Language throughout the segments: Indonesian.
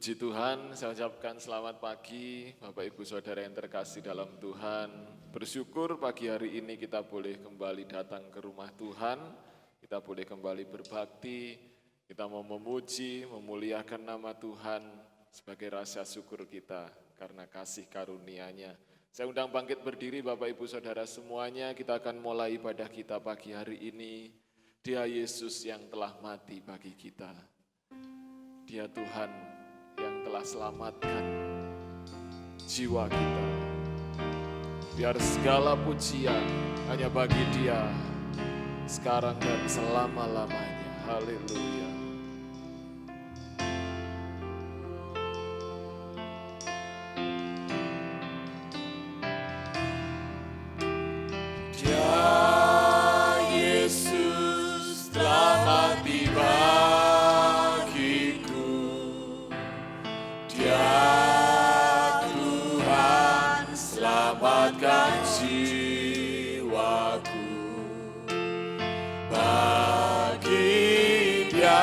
Puji Tuhan, saya ucapkan selamat pagi Bapak Ibu Saudara yang terkasih dalam Tuhan. Bersyukur pagi hari ini kita boleh kembali datang ke rumah Tuhan, kita boleh kembali berbakti, kita mau memuji, memuliakan nama Tuhan sebagai rasa syukur kita karena kasih karunia-Nya. Saya undang bangkit berdiri Bapak Ibu Saudara semuanya, kita akan mulai ibadah kita pagi hari ini. Dia Yesus yang telah mati bagi kita. Dia Tuhan yang telah selamatkan jiwa kita. Biar segala pujian hanya bagi Dia sekarang dan selama-lamanya. Haleluya. Dia Yesus telah mati bagiku. Dia Tuhan selamatkan jiwaku. Bagi Dia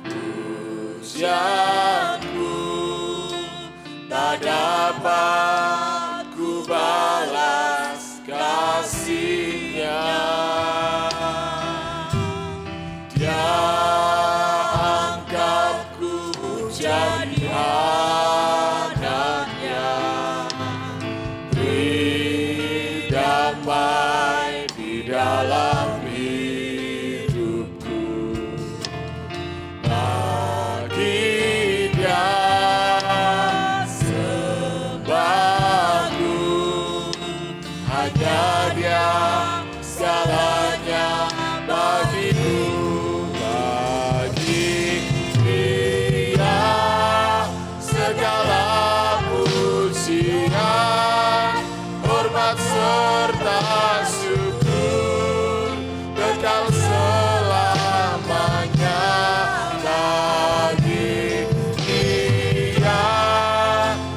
pujianku tak dapat ku balas kasih-Nya. Dia angkatku jadi anak-Nya, beri damai di dalam hidupku. Bagi Dia sembahku, hanya Dia segalanya bagiku. Bagi Dia segala pujian, hormat serta syukur kekal selamanya. Bagi Dia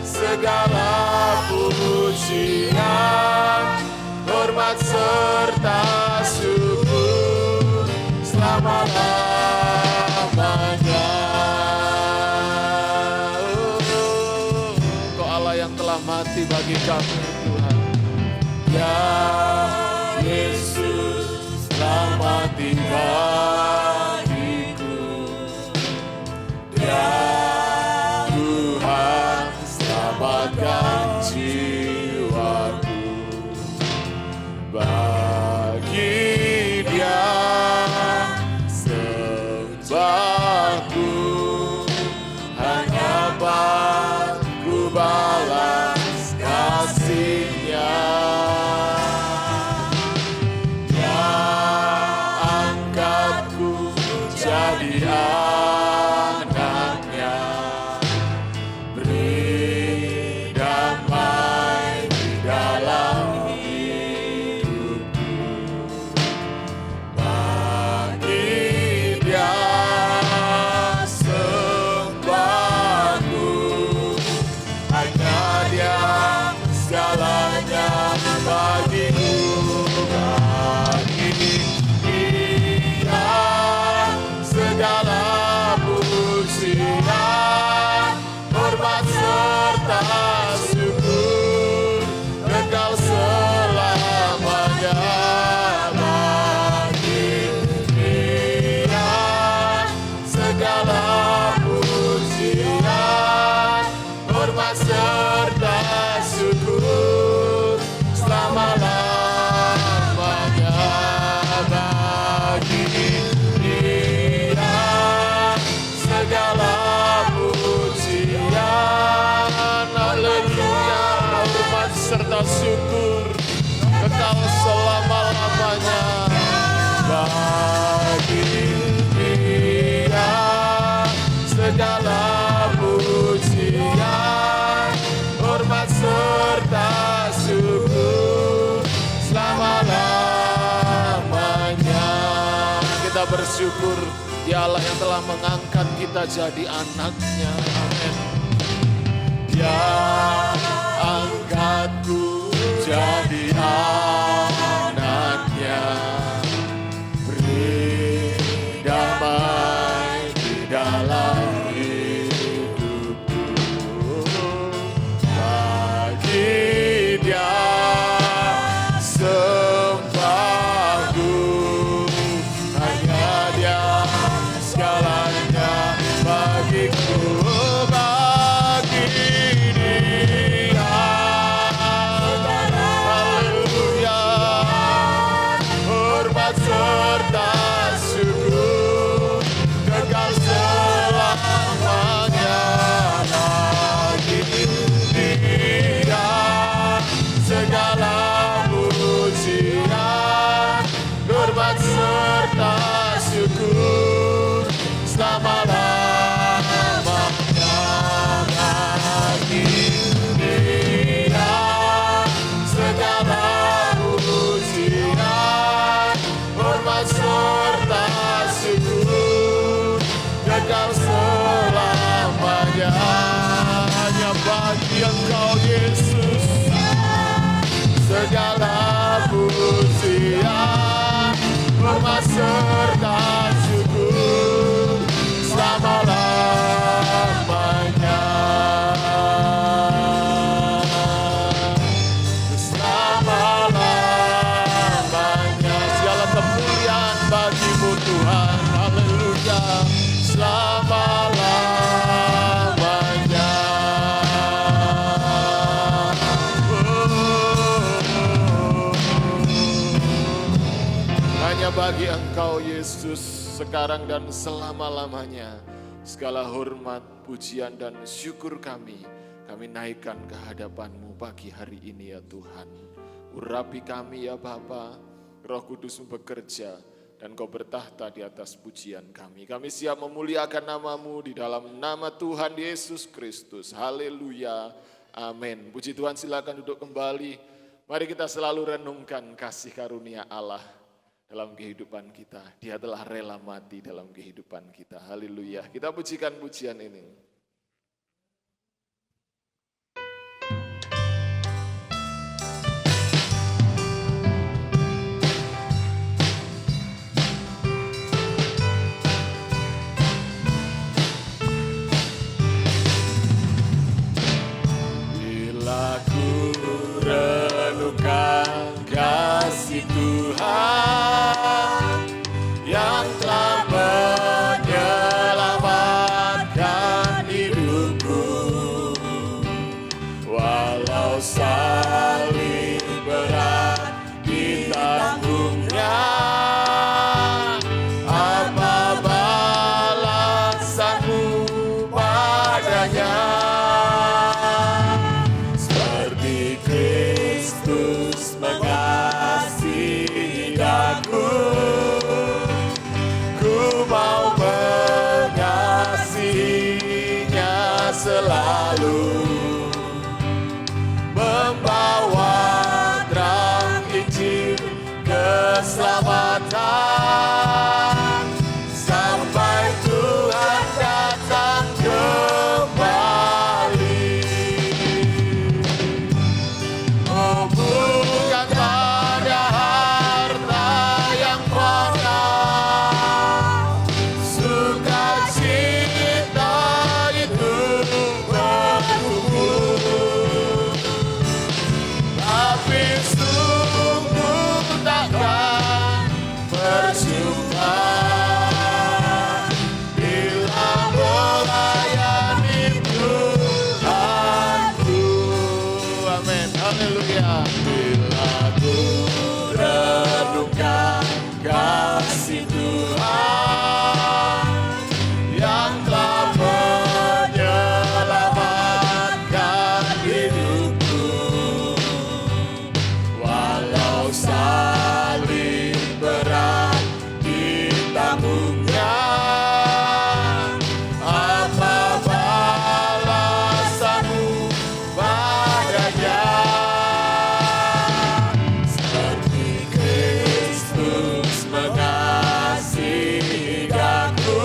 segala pujian, hormat serta syukur selama-lamanya. Engkau Allah yang telah mati bagi kami Tuhan. Ya Yesus telah mati bagiku. Ya Tuhan selamatkan jiwaku. Bagi Dia sembahku, hanya ku balas kasih-Nya. Dia angkatku jadi anak-Nya, beri damai di dalam hidupku. Bagi Dia sembahku, hanya Dia segalanya bagiku. Bagi Dia segala pujian, hormat serta syukur kekal selamanya. Bagi Dia segala pujian, hormat serta syukur selama-lamanya. Bagi Dia segala pujian, haleluya, hormat serta syukur kekal selama-lamanya. Bagi Dia segala pujian, hormat serta syukur selama-lamanya. Kita bersyukur Dia Allah yang telah mengangkat kita jadi anak-Nya. Amin. Dia angkatku jadi anak-Nya, beri damai di dalam hidup. segala pujian, hormat serta syukur selama-lamanya. Selama-lamanya segala kemuliaan bagimu Tuhan, haleluya, selama-lamanya. Hanya bagi Engkau Yesus sekarang dan selama-lamanya segala hormat, pujian dan syukur kami naikkan ke hadapan-Mu pagi hari ini ya Tuhan. Urapi kami ya Bapa, Roh Kudus bekerja dan Kau bertahta di atas pujian kami. Kami siap memuliakan nama-Mu di dalam nama Tuhan Yesus Kristus. Haleluya, amin. Puji Tuhan, silakan duduk kembali. Mari kita selalu renungkan kasih karunia Allah dalam kehidupan kita. Dia telah rela mati dalam kehidupan kita. Haleluya. Kita pujikan pujian ini. Bila ku renungkan kasih Tuhan yang telah menyelamatkan hidupku, walau salib berat ditanggungnya, apa balasanmu padanya? Seperti Kristus mengasihi aku, ku mau mengasihinya selalu, membawa terang Injil keselamatan sampai Tuhan datang kembali. Oh, bukan pada harta yang fana, sukacita itu berkumpul, tapi sungguh takkan percuma bila melayani Tuhanku. Amin, haleluya. Bila ku renungkan kasih Tuhan yang telah menyelamatkan hidupku, walau salib berat ditanggungnya, apa balasanmu padanya? Seperti Kristus mengasihi aku,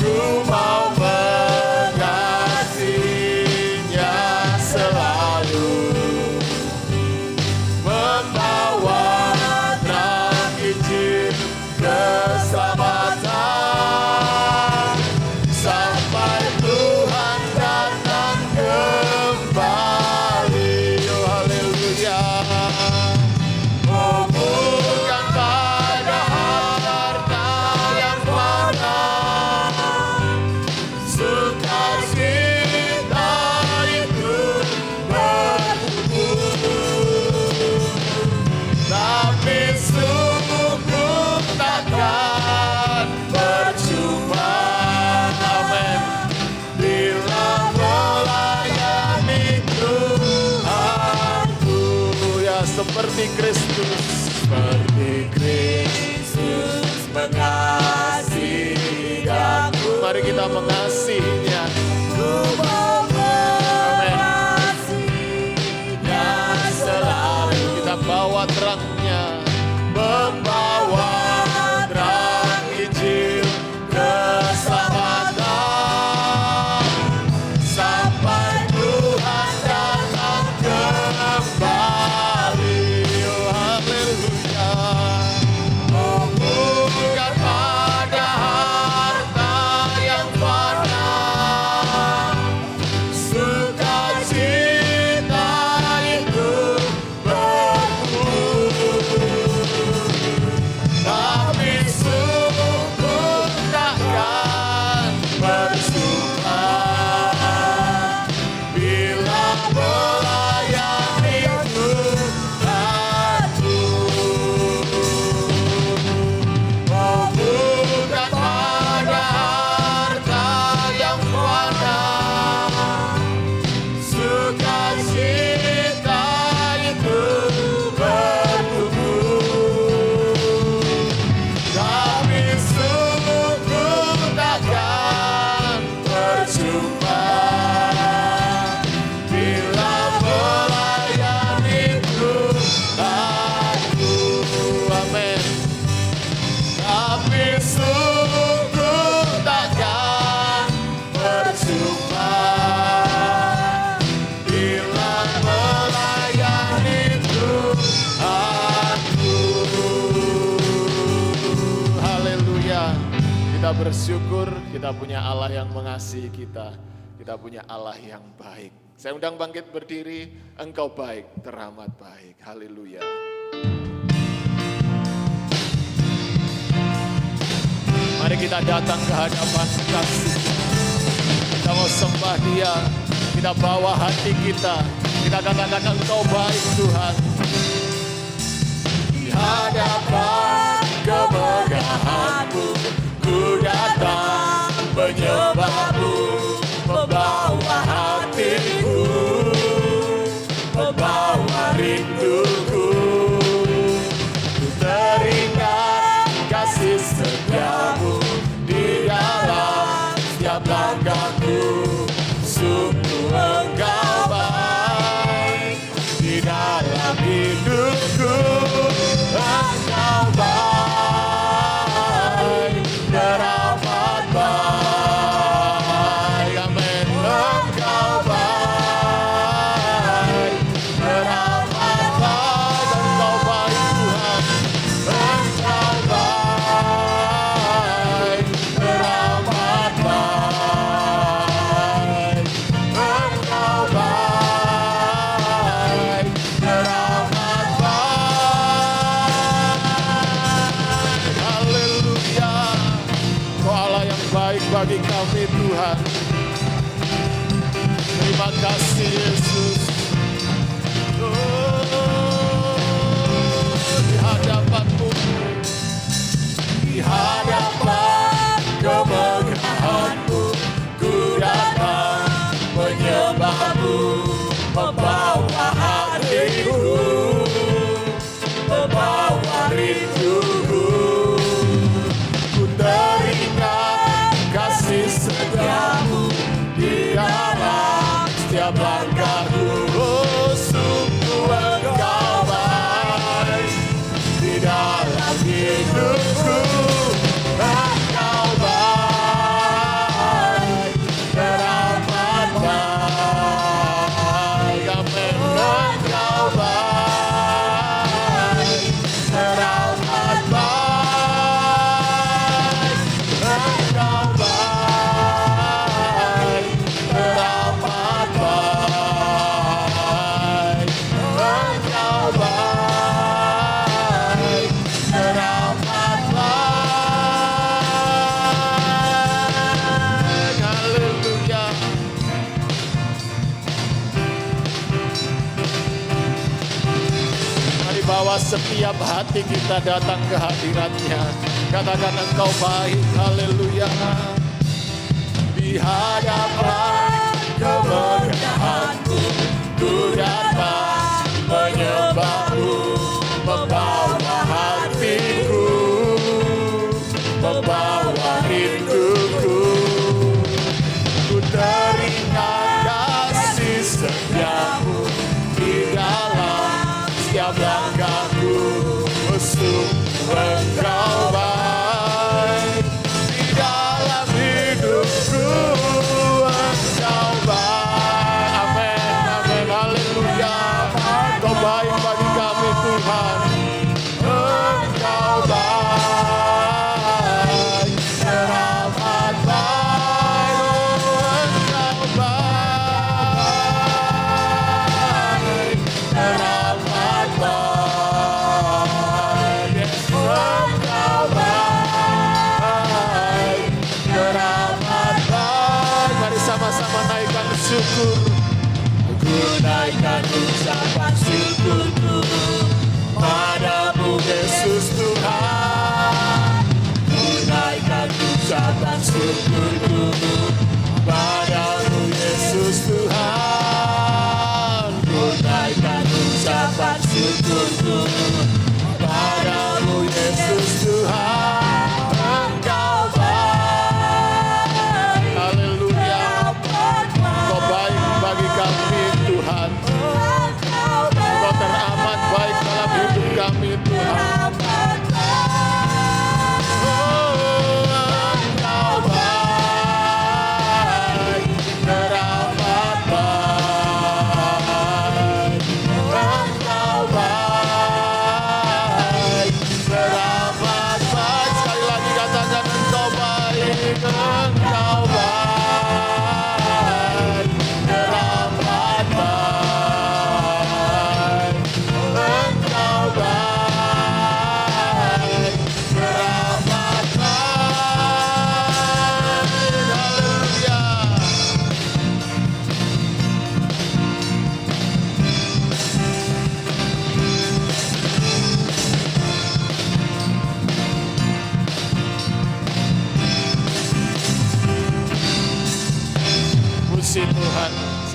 ku mau mengasihinya selalu, membawa terang Injil keselamatan sampai Tuhan datang kembali. Oh, haleluya. Oh, bukan pada harta yang fana, sukacita itu berkumpul, tapi sungguh takkan percuma. Amin. Bila melayani Tuhanku, ya seperti Kristus, mengasihi aku. Mari kita mengasihinya. Amin. Selalu kita bawa terangnya, membawa terang Injil keselamatan sampai Tuhan datang kembali. kita bersyukur, kita punya Allah yang mengasihi kita. Kita punya Allah yang baik. Saya undang bangkit berdiri, Engkau baik, teramat baik. Haleluya. Mari kita datang ke hadapan kasih. Kita mau sembah Dia, kita bawa hati kita. Kita katakan Engkau baik Tuhan. Di hadapan kemegahan-Mu, ku datang menyembah-Mu, membawa hatiku, membawa rinduku. Ku teringat kasih setia-Mu di dalam setiap langkahku. Sungguh Engkau baik di dalam hidupku. Engkau baik, teramat baik. Amin. Engkau baik, teramat baik. Engkau baik Tuhan. Engkau baik, teramat baik. Engkau baik, teramat baik. Haleluya. Kau Allah yang baik bagi kami Tuhan. Terima kasih Yesus. Di hadapan-Mu, di hadapan kemegahan-Mu, ku datang menyembah-Mu, membawa hatiku, membawa rinduku. Ku teringat kasih setia-Mu di dalam setiap langkahku. Oh, sungguh Engkau baik di dalam hidupku. Engkau baik, teramat baik. Amin. Engkau baik, teramat baik. Engkau baik, teramat baik. Engkau baik, teramat baik. Haleluya. Mari bawa setiap hati kita datang ke hadirat-Nya. Katakan Engkau baik. Haleluya. Di hadapan kemegahan-Mu, ku datang menyembah-Mu, membawa hatiku, membawa rinduku. Ku teringat kasih setia-Mu di dalam setiap langkahku. Sungguh Engkau baik di dalam hidupku. Engkau baik. Amin, amin, haleluya. Engkau baik bagi kami Tuhan. Engkau baik, teramat baik. Engkau baik, teramat baik. Engkau baik, teramat baik. Mari sama-sama naikkan syukur. Ku naikkan ucapan syukurku padamu Yesus Tuhan. Ku naikkan ucapan syukurku padamu Yesus Tuhan. Ku naikkan ucapan syukurku padamu Yesus Tuhan. Engkau baik. Haleluya. Engkau baik bagi kami Tuhan. Engkau teramat baik dalam hidup kami Tuhan. Oh, Engkau baik, teramat baik. Engkau baik.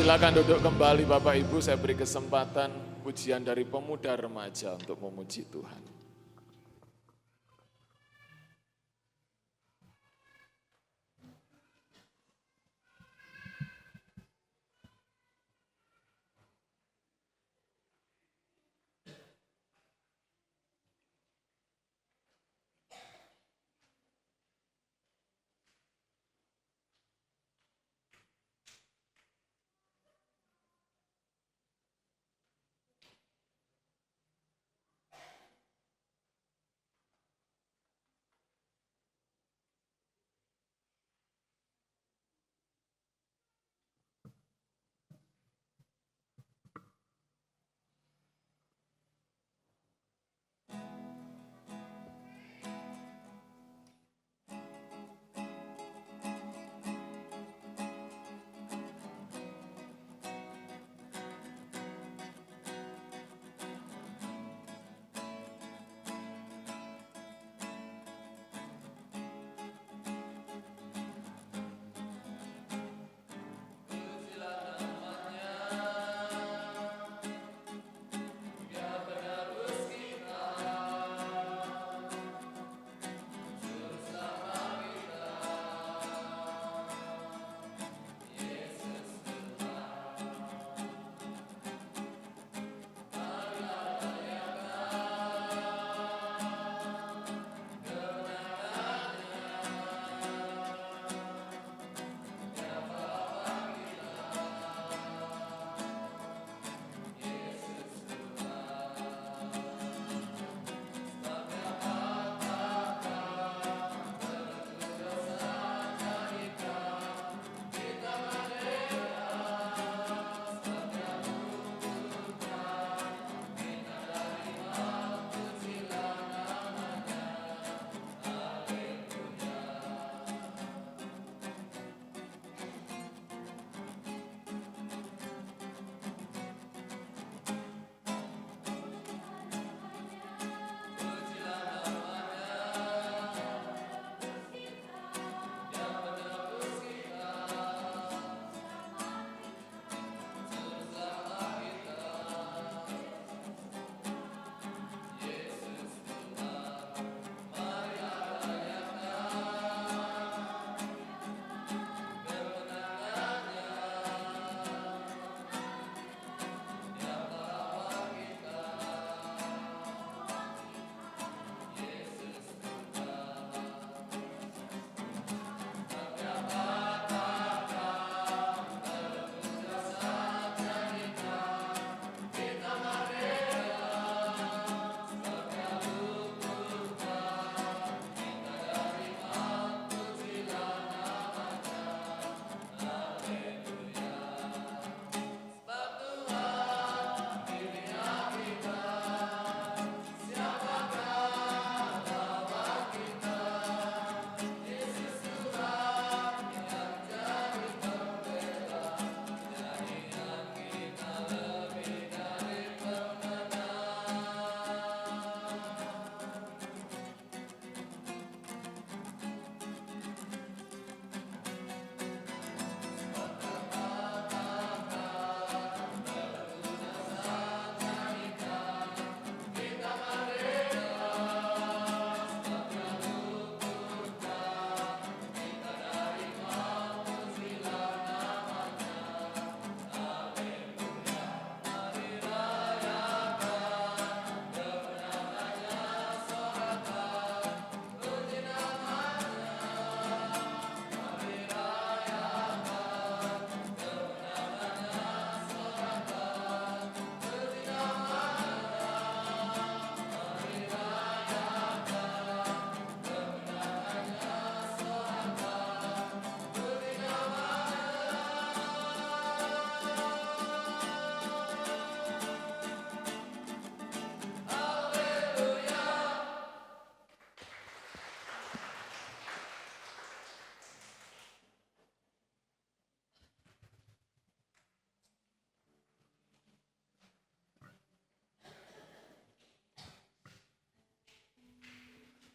Silakan duduk kembali Bapak Ibu, saya beri kesempatan pujian dari pemuda remaja untuk memuji Tuhan.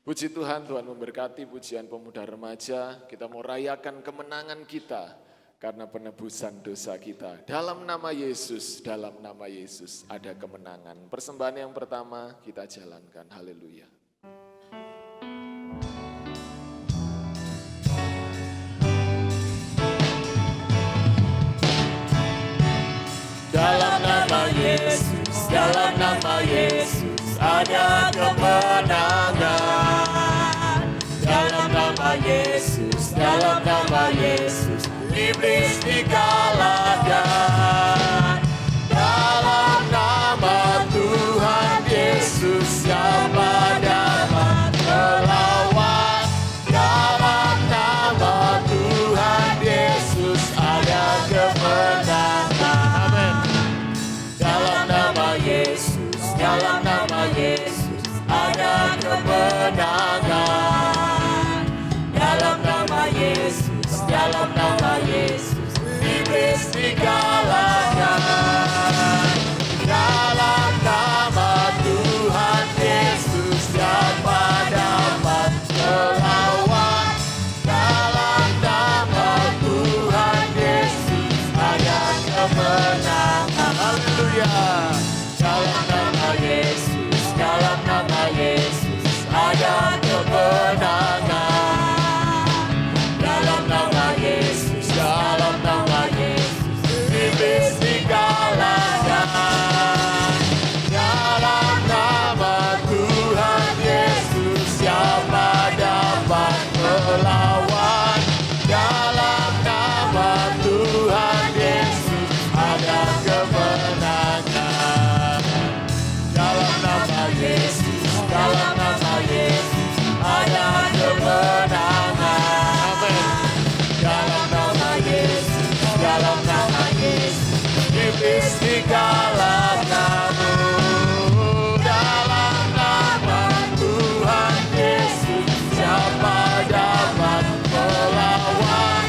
Puji Tuhan, Tuhan memberkati pujian pemuda remaja. Kita mau rayakan kemenangan kita karena penebusan dosa kita. Dalam nama Yesus, dalam nama Yesus ada kemenangan. Persembahan yang pertama kita jalankan, haleluya. Dalam nama Yesus, dalam nama Yesus ada kemenangan. Dalam nama Yesus, dalam nama Yesus iblis dikalahkan. Dalam nama Tuhan Yesus siapa dapat melawan? Dalam nama Tuhan Yesus ada kemenangan. Amin. Dalam nama Yesus, dalam nama Yesus ada kemenangan. Dalam nama Yesus, dalam nama Yesus iblis dikalahkan. Dalam nama Tuhan Yesus siapa dapat melawan? Dalam nama Tuhan Yesus ada kemenangan. Haleluya. Dalam nama Yesus, dalam nama Yesus ada kemenangan. Dalam nama Yesus, dalam nama Yesus iblis dikalahkan. Dalam nama Tuhan Yesus siapa dapat melawan? Dalam nama Tuhan Yesus ada kemenangan. Dalam nama Yesus, dalam nama Yesus ada kemenangan. Amin. Dalam nama Yesus, dalam nama Yesus iblis dikalahkan. Dalam nama Tuhan Yesus siapa dapat melawan?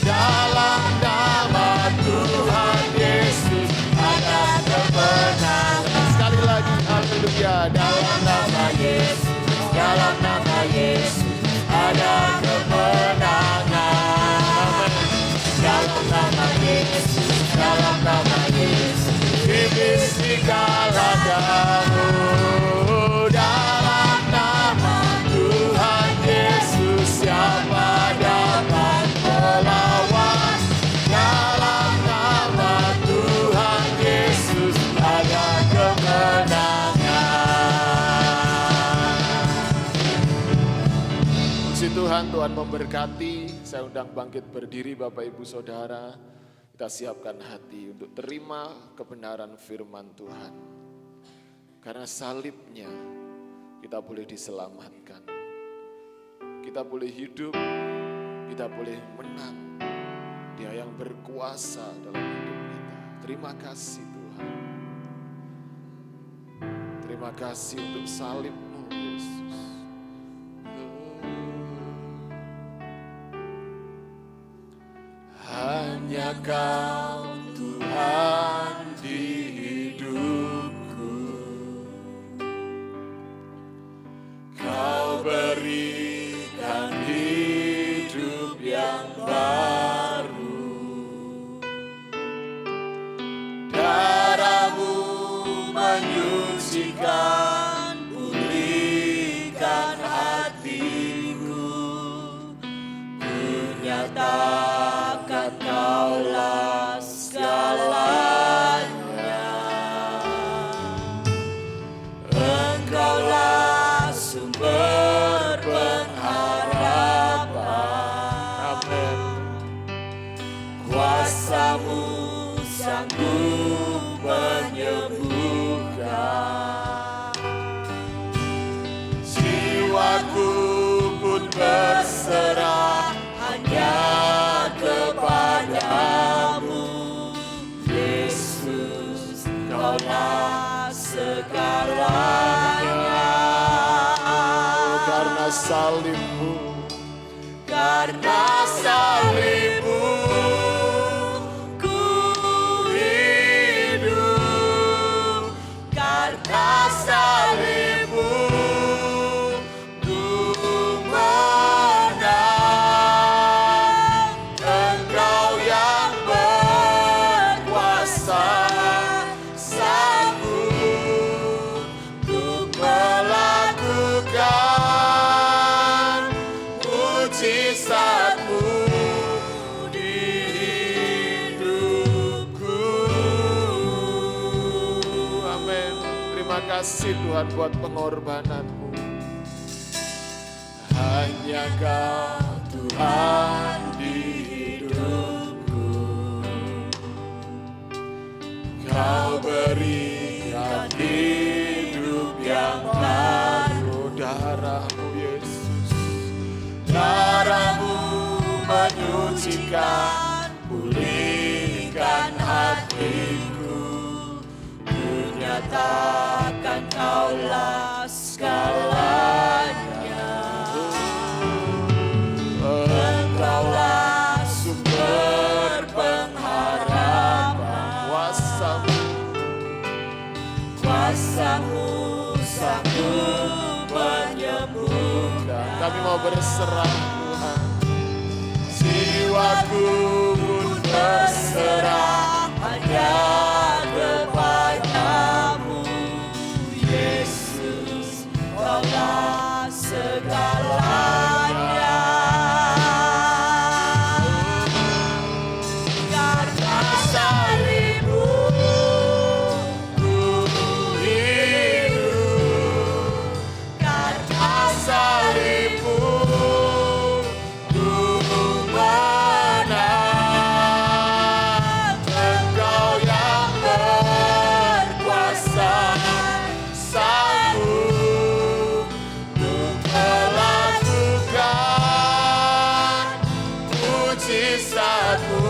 Dalam nama Tuhan Yesus ada kemenangan. Sekali lagi, haleluya. Dalam nama Yesus, dalam nama Yesus ada kemenangan. Dalam nama Yesus, dalam nama Yesus iblis dikalahkan. Dalam nama Tuhan Yesus siapa dapat melawan? Dalam nama Tuhan Yesus ada kemenangan. Puji Tuhan, Tuhan memberkati. Saya undang bangkit berdiri Bapak Ibu Saudara. Kita siapkan hati untuk terima kebenaran firman Tuhan. Karena salibnya kita boleh diselamatkan. Kita boleh hidup, kita boleh menang. Dia yang berkuasa dalam hidup kita. Terima kasih Tuhan. Terima kasih untuk salib-Mu Yesus. Hanya Kau Tuhan di hidupku. Kau berikan hidup yang baru. Darah-Mu menyucikan, pulihkan hatiku. Ku nyatakan Kaulah segalanya. Engkaulah sumber pengharapan. Amin. Kuasa-Mu sanggup menyembuhkan. Jiwaku pun berserah hanya kepadamu, Yesus, Kaulah segalanya. Karena salib-Mu, karena salib-Mu ku hidup. Karena salib-Mu ku menang. Engkau yang Terima kasih Tuhan buat pengorbanan-Mu. Hanya Kau Tuhan di hidupku. Kau berikan hidup yang baru. Darah-Mu Yesus, darah-Mu menyucikan, pulihkan hatiku. Kunyatakan Kaulah segalanya. Engkaulah sumber pengharapan. Kuasa-Mu sanggup menyembuhkan. Kami mau berserah Tuhan. Jiwaku pun berserah hanya kepadamu. Yesus, Kaulah segalanya. Karena salib-Mu ku hidup. Karena salib-Mu ku menang. Engkau yang berkuasa, sanggup untuk melakukan mujizat-Mu.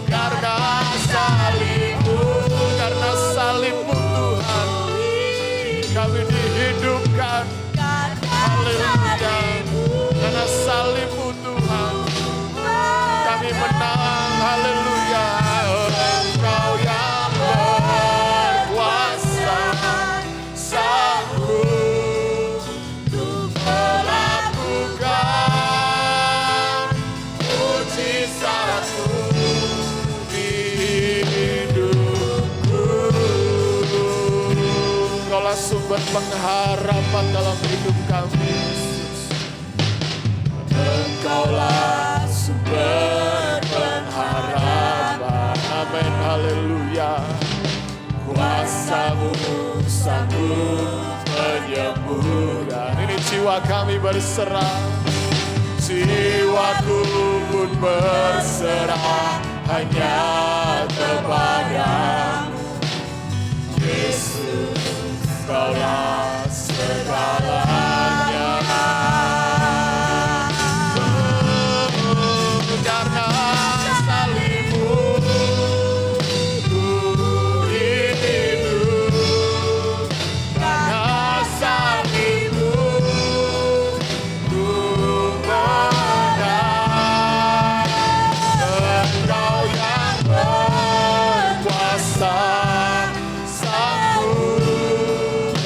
Karena salib-Mu, karena salib-Mu Tuhan, kami dihidupkan. Haleluya. Karena salib-Mu Tuhan, kami menang. Haleluya. Engkau yang berkuasa, sanggup untuk melakukan mujizat-Mu di hidupku. Kaulah sumber pengharapan dalam hidup kami, Yesus. Engkaulah sumber pengharapan. Amin, haleluya. Kuasa-Mu sanggup menyembuhkan. Ini jiwa kami berserah. Jiwaku pun berserah hanya kepadamu. Yesus, Kaulah segalanya. Karena salib-Mu ku hidup. Karena salib-Mu ku menang. Engkau yang berkuasa, sanggup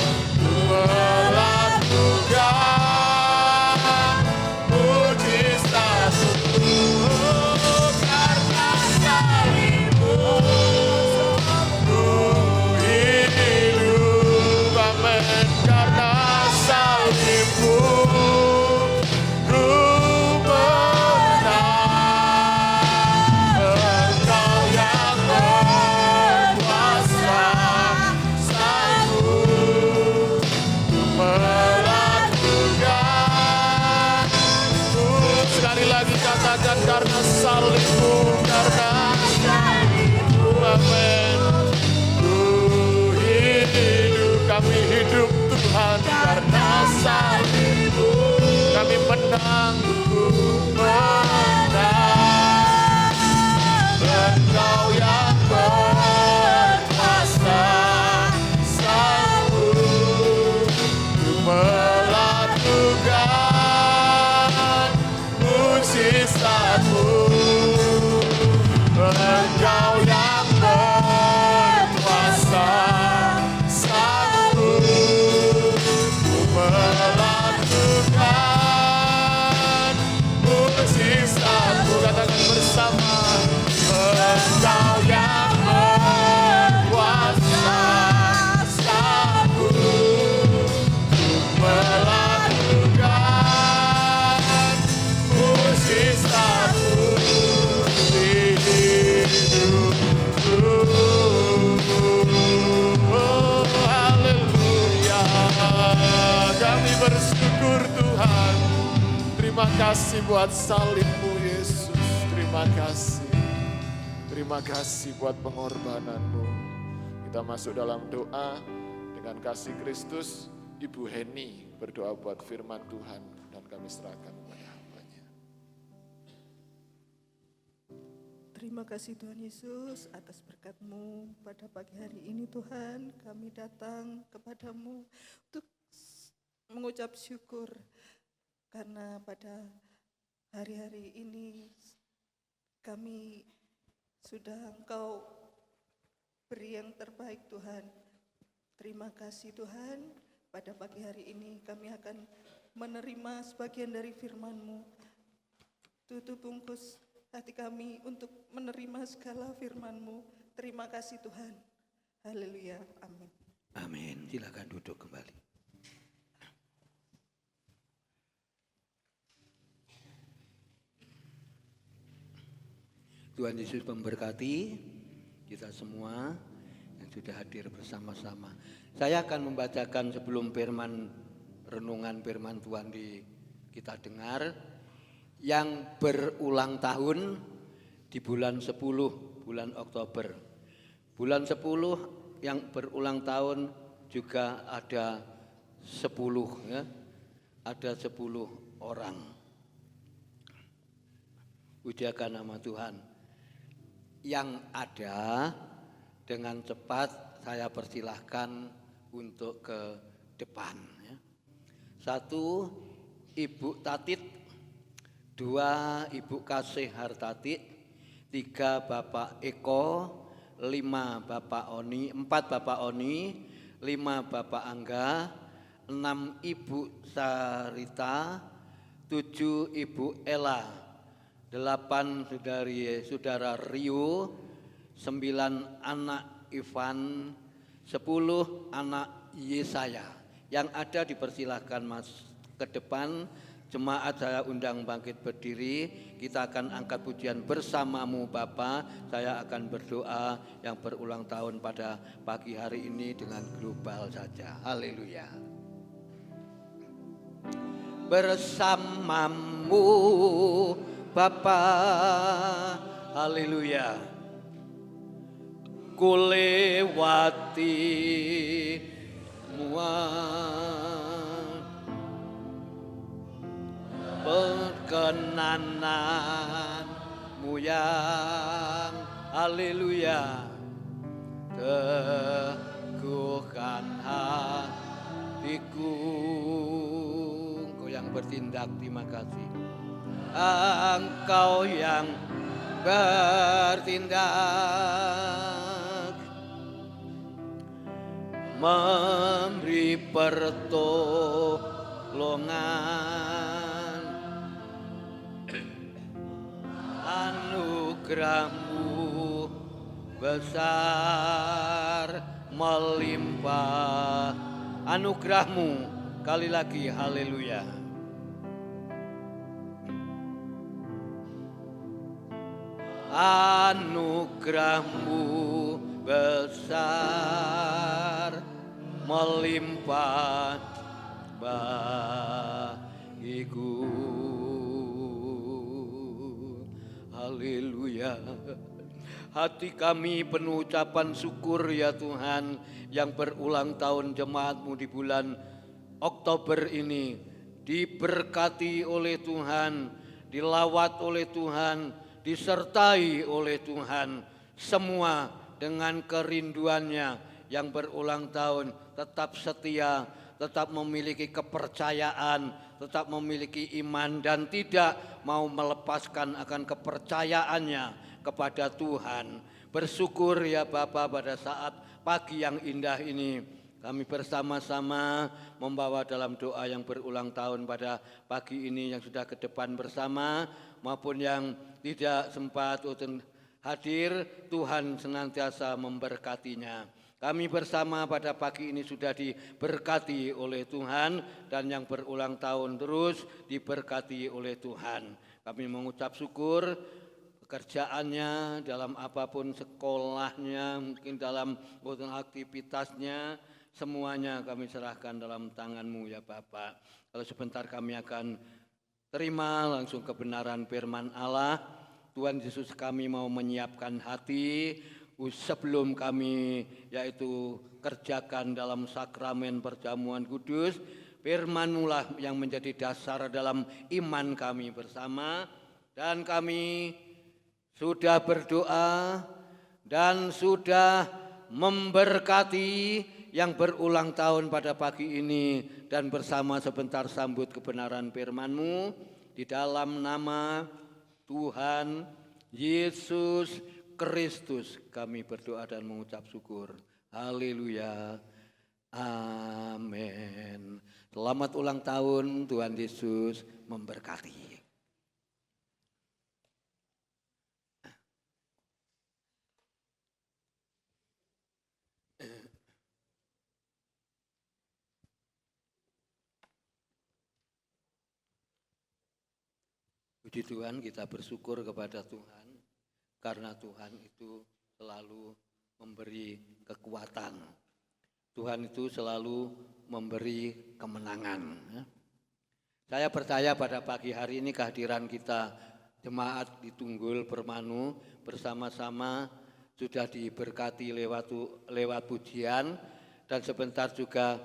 kasih buat salib-Mu Yesus. Terima kasih. Terima kasih buat pengorbanan-Mu. Kita masuk dalam doa dengan kasih Kristus. Ibu Heni berdoa buat firman Tuhan dan kami serahkan kepada hamba-Nya. Terima kasih Tuhan Yesus atas berkat-Mu pada pagi hari ini Tuhan. Kami datang kepadamu untuk mengucap syukur karena pada hari-hari ini kami sudah Engkau beri yang terbaik Tuhan. Terima kasih Tuhan, pada pagi hari ini kami akan menerima sebagian dari firman-Mu. Tutup bungkus hati kami untuk menerima segala firman-Mu. Terima kasih Tuhan. Haleluya. Amin. Amin. Silakan duduk kembali. Tuhan Yesus memberkati kita semua yang sudah hadir bersama-sama. Saya akan membacakan sebelum renungan firman Tuhan kita dengar, yang berulang tahun di bulan 10, bulan Oktober. Bulan 10 yang berulang tahun juga ada 10 ya. Ada 10 orang. Pujakan nama Tuhan. Yang ada dengan cepat saya persilahkan untuk ke depan ya. 1 Ibu Tatit, 2 Ibu Kasih Hartati, 3 Bapak Eko, 5 Bapak Oni, 4 Bapak Oni, 5 Bapak Angga, 6 Ibu Sarita, 7 Ibu Ella, 8 saudara Rio, 9 anak Ivan, 10 anak Yesaya. Yang ada dipersilahkan Mas ke depan. Jemaat saya undang bangkit berdiri. Kita akan angkat pujian bersamamu Bapa. Saya akan berdoa yang berulang tahun pada pagi hari ini dengan global saja. Haleluya. Bersamamu Bapa, haleluya. Kulewati semua perkenananmu yang haleluya, teguhkan hatiku. Engkau yang bertindak, terima kasih. Engkau yang bertindak, memberi pertolongan, anugerah-Mu besar melimpah. Anugerah-Mu, kali lagi haleluya. Anugerah-Mu besar melimpah bagiku. Haleluya. Hati kami penuh ucapan syukur ya Tuhan, yang berulang tahun jemaat-Mu di bulan Oktober ini diberkati oleh Tuhan, dilawat oleh Tuhan, disertai oleh Tuhan, semua dengan kerinduannya yang berulang tahun, tetap setia, tetap memiliki kepercayaan, tetap memiliki iman dan tidak mau melepaskan akan kepercayaannya kepada Tuhan. Bersyukur ya Bapa, pada saat pagi yang indah ini kami bersama-sama membawa dalam doa yang berulang tahun pada pagi ini, yang sudah ke depan bersama maupun yang tidak sempat hadir. Tuhan senantiasa memberkatinya. Kami bersama pada pagi ini sudah diberkati oleh Tuhan, dan yang berulang tahun terus diberkati oleh Tuhan. Kami mengucap syukur pekerjaannya, dalam apapun sekolahnya, mungkin dalam aktivitasnya, semuanya kami serahkan dalam tangan-Mu ya Bapak. Kalau sebentar kami akan terima langsung kebenaran firman Allah. Tuhan Yesus, kami mau menyiapkan hati sebelum kami yaitu kerjakan dalam sakramen perjamuan kudus. Firman-Mu lah yang menjadi dasar dalam iman kami bersama. Dan kami sudah berdoa dan sudah memberkati yang berulang tahun pada pagi ini. Dan bersama sebentar sambut kebenaran firman-Mu. Di dalam nama Tuhan Yesus Kristus kami berdoa dan mengucap syukur. Haleluya. Amin. Selamat ulang tahun, Tuhan Yesus memberkati. Puji Tuhan, kita bersyukur kepada Tuhan karena Tuhan itu selalu memberi kekuatan. Tuhan itu selalu memberi kemenangan. Saya percaya pada pagi hari ini kehadiran kita jemaat di Tunggul Permanu bersama-sama sudah diberkati lewat pujian, dan sebentar juga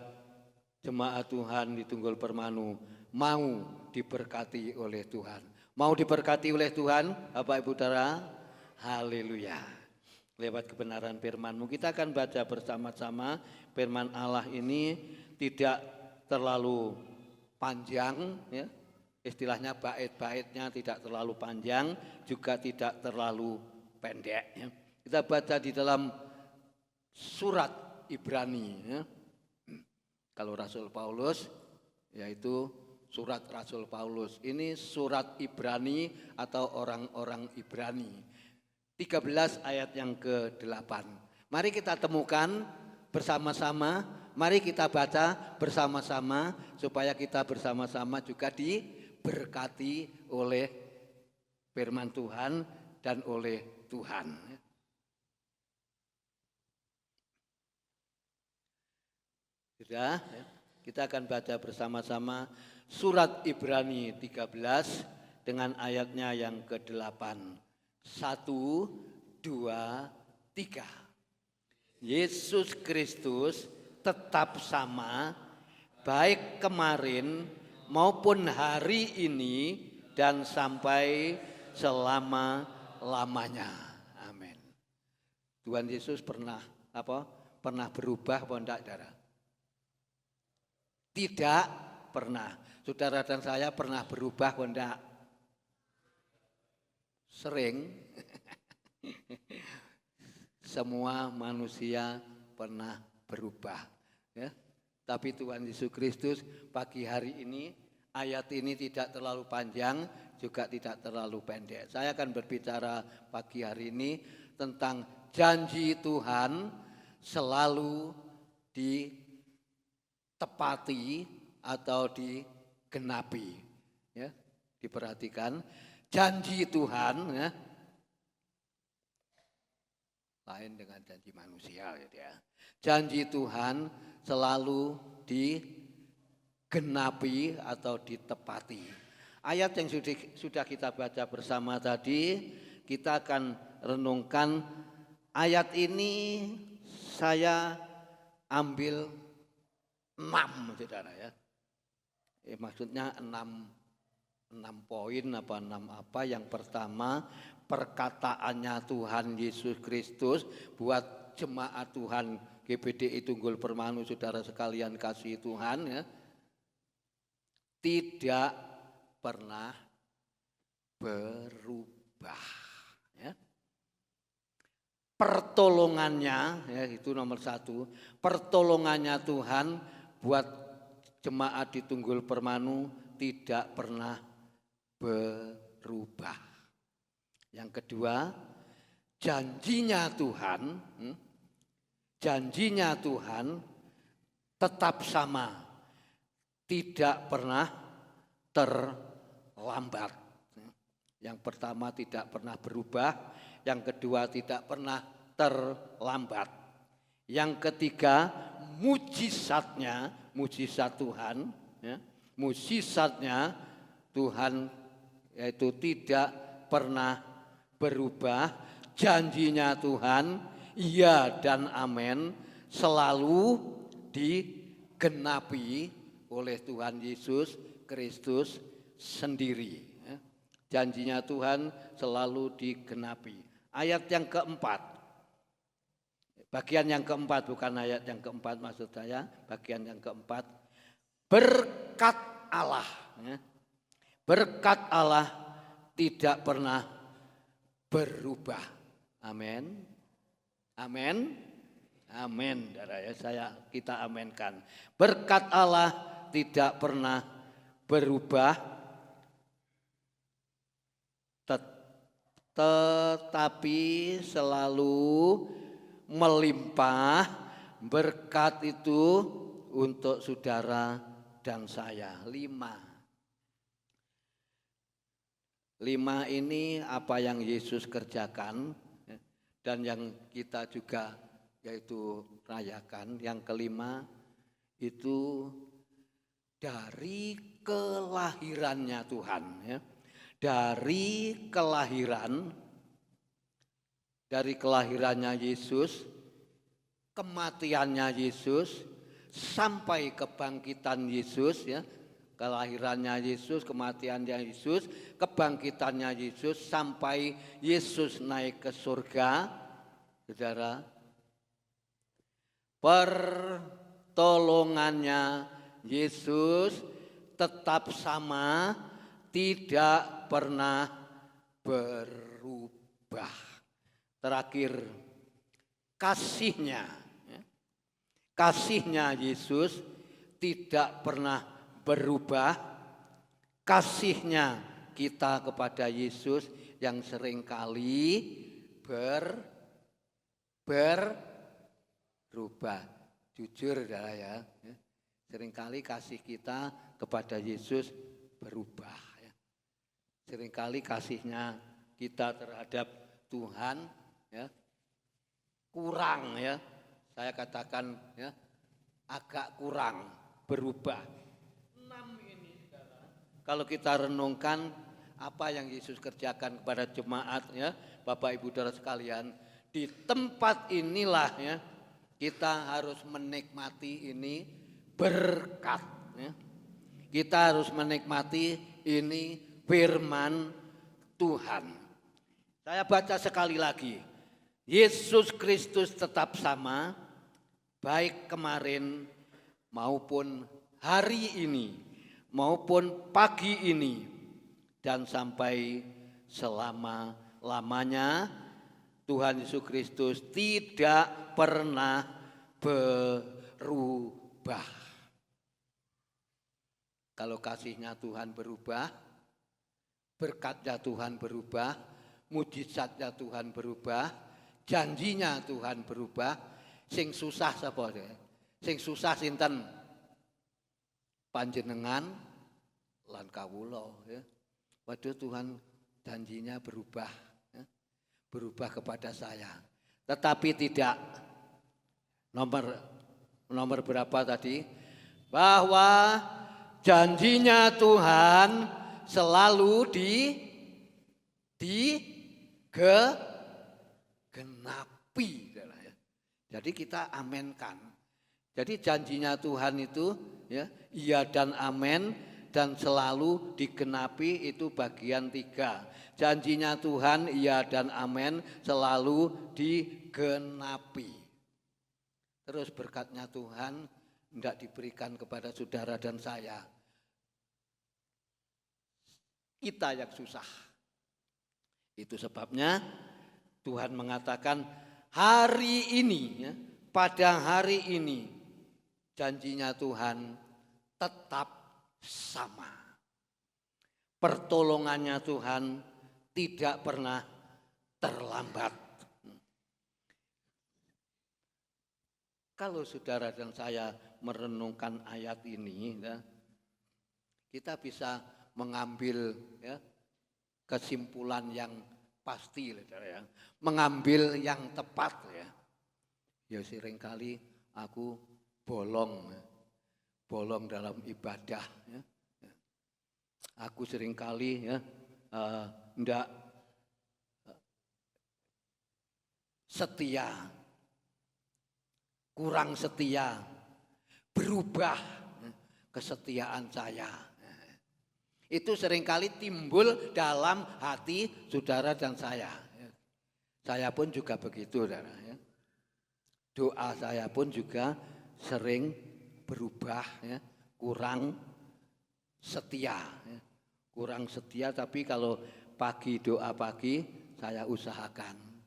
jemaat Tuhan di Tunggul Permanu mau diberkati oleh Tuhan. Mau diberkati oleh Tuhan, Bapak Ibu Saudara? Haleluya. Lewat kebenaran firman-Mu kita akan baca bersama-sama. Firman Allah ini tidak terlalu panjang, ya. Istilahnya bait-baitnya tidak terlalu panjang, juga tidak terlalu pendek, ya. Kita baca di dalam surat Ibrani, ya. Kalau Rasul Paulus yaitu surat Rasul Paulus. Ini surat Ibrani atau orang-orang Ibrani. 13 ayat yang ke-8. Mari kita temukan bersama-sama. Mari kita baca bersama-sama supaya kita bersama-sama juga diberkati oleh firman Tuhan dan oleh Tuhan. Sudah, kita akan baca bersama-sama surat Ibrani 13 dengan ayatnya yang ke-8. 1, 2, 3. Yesus Kristus tetap sama, baik kemarin maupun hari ini dan sampai selama-lamanya. Amin. Tuhan Yesus pernah berubah apa enggak, saudara? Tidak pernah. Saudara dan saya pernah berubah apa enggak? Sering. Semua manusia pernah berubah, ya. Tapi Tuhan Yesus Kristus pagi hari ini, ayat ini tidak terlalu panjang, juga tidak terlalu pendek. Saya akan berbicara pagi hari ini tentang janji Tuhan selalu ditepati atau digenapi, ya. Diperhatikan janji Tuhan, ya, lain dengan janji manusia, ya. Janji Tuhan selalu digenapi atau ditepati. Ayat yang sudah kita baca bersama tadi, kita akan renungkan ayat ini. Saya ambil 6, saudara, ya. Maksudnya 6 poin apa 6 apa. Yang pertama, perkataannya Tuhan Yesus Kristus buat jemaat Tuhan GBDI Tunggul Permanu, saudara sekalian kasih Tuhan, ya, tidak pernah berubah, ya. Pertolongannya, ya, itu nomor 1. Pertolongannya Tuhan buat jemaat di Tunggul Permanu tidak pernah berubah. Yang kedua, janjinya Tuhan tetap sama, tidak pernah terlambat. Yang pertama tidak pernah berubah, yang kedua tidak pernah terlambat. Yang ketiga, mujizat Tuhan, ya, mujizatnya Tuhan yaitu tidak pernah berubah, janjinya Tuhan iya dan amin selalu digenapi oleh Tuhan Yesus Kristus sendiri. Janjinya Tuhan selalu digenapi. Ayat yang keempat, bagian yang keempat, bukan ayat yang keempat maksud saya, bagian yang keempat, berkat Allah. Berkat Allah tidak pernah berubah. Amin. Amin. Amin. Kita aminkan. Berkat Allah tidak pernah berubah. Tetapi selalu melimpah berkat itu untuk saudara dan saya. 5 ini apa yang Yesus kerjakan dan yang kita juga yaitu rayakan. Yang kelima itu dari kelahirannya Tuhan, ya. Dari kelahirannya Yesus, kematiannya Yesus, sampai kebangkitan Yesus, ya. Kelahirannya Yesus, kematiannya Yesus, kebangkitannya Yesus, sampai Yesus naik ke surga. Saudara, pertolongannya Yesus tetap sama, tidak pernah berubah. Terakhir, kasihnya Yesus tidak pernah berubah. Kasihnya kita kepada Yesus yang seringkali berubah. Jujur ya, seringkali kasih kita kepada Yesus berubah. Seringkali kasihnya kita terhadap Tuhan, ya, kurang, ya. Saya katakan, ya, agak kurang berubah. 6 ini, saudara. Kalau kita renungkan apa yang Yesus kerjakan kepada jemaat, ya, Bapak Ibu Saudara sekalian, di tempat inilah, ya, kita harus menikmati ini berkat, ya. Kita harus menikmati ini firman Tuhan. Saya baca sekali lagi. Yesus Kristus tetap sama, baik kemarin maupun hari ini, maupun pagi ini, dan sampai selama-lamanya. Tuhan Yesus Kristus tidak pernah berubah. Kalau kasihnya Tuhan berubah, berkatnya Tuhan berubah, mujizatnya Tuhan berubah, janjinya Tuhan berubah. Sing susah sapa? Sing susah sinten? Panjenengan lan kawula, ya. Waduh, Tuhan janjinya berubah, ya. Berubah kepada saya. Tetapi tidak. Nomor berapa tadi? Bahwa janjinya Tuhan selalu digenapi. Jadi kita amenkan. Jadi janjinya Tuhan itu, ya, iya dan amin, dan selalu digenapi, itu bagian 3. Janjinya Tuhan iya dan amin selalu digenapi. Terus berkatnya Tuhan tidak diberikan kepada saudara dan saya. Kita yang susah. Itu sebabnya Tuhan mengatakan hari ini, ya, pada hari ini janjinya Tuhan tetap sama. Pertolongannya Tuhan tidak pernah terlambat. Kalau saudara dan saya merenungkan ayat ini, ya, kita bisa mengambil, ya, kesimpulan yang pasti, ya, mengambil yang tepat, ya. Ya seringkali aku bolong dalam ibadah, ya. Aku seringkali ya ndak setia, kurang setia, berubah kesetiaan saya. Itu seringkali timbul dalam hati saudara dan saya. Saya pun juga begitu, saudara. Doa saya pun juga sering berubah, ya, kurang setia. Kurang setia, tapi kalau pagi doa pagi saya usahakan.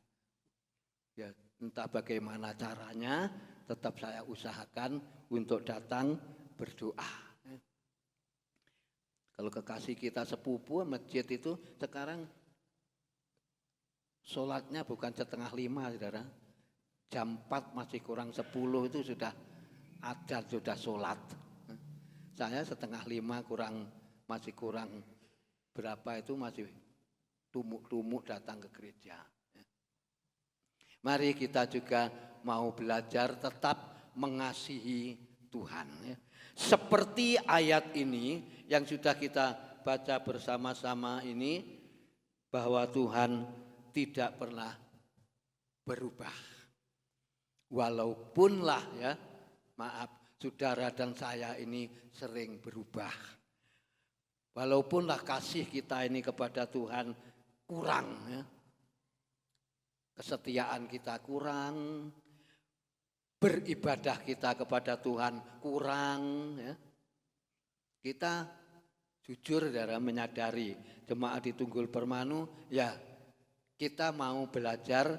Ya, entah bagaimana caranya, tetap saya usahakan untuk datang berdoa. Kalau kekasih kita sepupu masjid itu sekarang sholatnya bukan 4:30, saudara. Jam 4 masih kurang 10 itu sudah adzan, sudah sholat. Saya 4:30 masih kurang berapa itu masih tumuk-tumuk datang ke gereja. Mari kita juga mau belajar tetap mengasihi Tuhan. Seperti ayat ini yang sudah kita baca bersama-sama ini, bahwa Tuhan tidak pernah berubah. Walaupunlah ya, maaf, saudara dan saya ini sering berubah. Walaupunlah kasih kita ini kepada Tuhan kurang ya. Kesetiaan kita kurang, beribadah kita kepada Tuhan kurang ya. Kita jujur saudara menyadari jemaat di Tunggul Permanu ya, kita mau belajar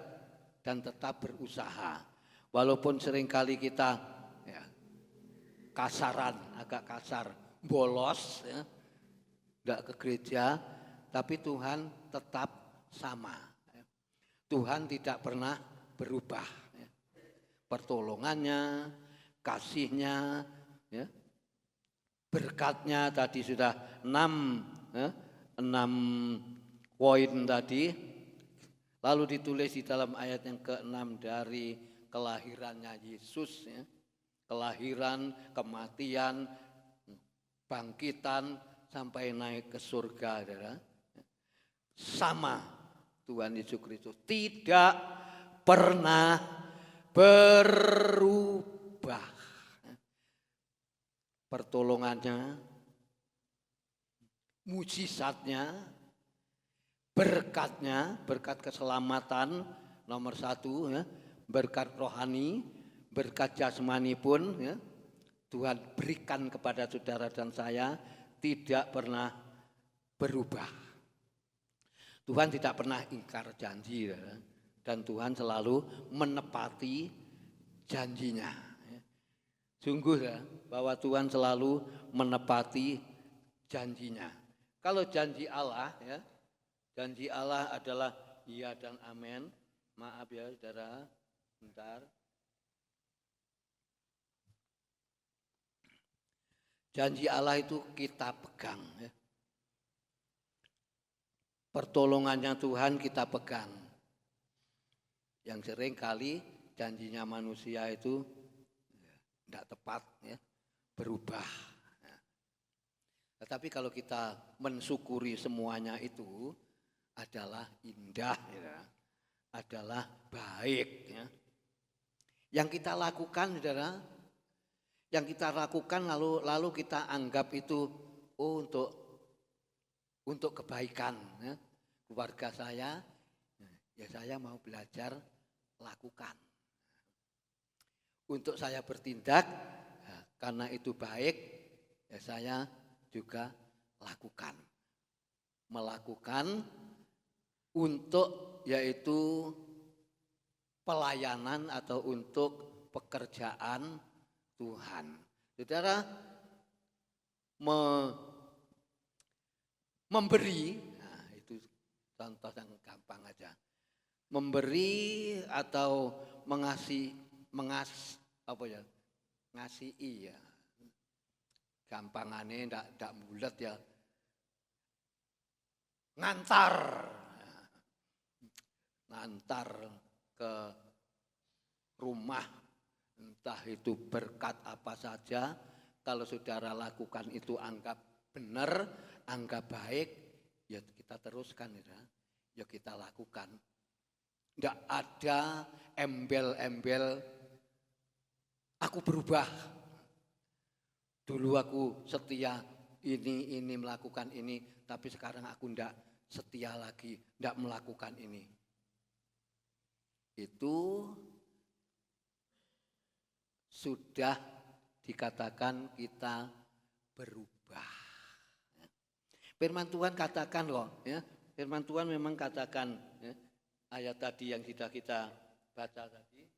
dan tetap berusaha. Walaupun seringkali kita ya, agak kasar, bolos ya, enggak ke gereja, tapi Tuhan tetap sama. Tuhan tidak pernah berubah. Pertolongannya, kasihnya, ya, berkatnya tadi sudah 6 poin tadi. Lalu ditulis di dalam ayat yang ke-6 dari kelahirannya Yesus. Ya. Kelahiran, kematian, bangkitan, sampai naik ke surga. Saudara. Sama Tuhan Yesus Kristus. Tidak pernah berubah. Pertolongannya, mujizatnya, berkatnya, berkat keselamatan nomor 1 ya, berkat rohani, berkat jasmani pun ya, Tuhan berikan kepada saudara dan saya tidak pernah berubah. Tuhan tidak pernah ingkar janji ya, dan Tuhan selalu menepati janjinya. Sungguh ya, bahwa Tuhan selalu menepati janjinya. Kalau janji Allah ya, janji Allah adalah iya dan amin. Maaf ya saudara, bentar. Janji Allah itu kita pegang ya. Pertolongannya Tuhan kita pegang. Yang sering kali janjinya manusia itu tidak tepat ya, berubah. Tetapi kalau kita mensyukuri semuanya itu adalah indah ya, adalah baik ya. Yang kita lakukan saudara, yang kita lakukan lalu kita anggap itu untuk kebaikan ya. Keluarga saya, ya saya mau belajar lakukan. Untuk saya bertindak ya, karena itu baik, ya saya juga lakukan. Melakukan untuk yaitu pelayanan atau untuk pekerjaan Tuhan. Saudara memberi, nah itu contoh yang gampang aja. Memberi atau ngasihi ya. Gampangane ndak bulet ya. Ngantar ke rumah, entah itu berkat apa saja, kalau saudara lakukan itu anggap benar, anggap baik, ya kita teruskan ya kita lakukan. Tidak ada embel-embel aku berubah. Dulu aku setia ini melakukan ini, tapi sekarang aku tidak setia lagi, tidak melakukan ini. Itu sudah dikatakan kita berubah. Firman Tuhan katakan loh, ya. Firman Tuhan memang katakan, ya, ayat tadi yang sudah kita baca tadi,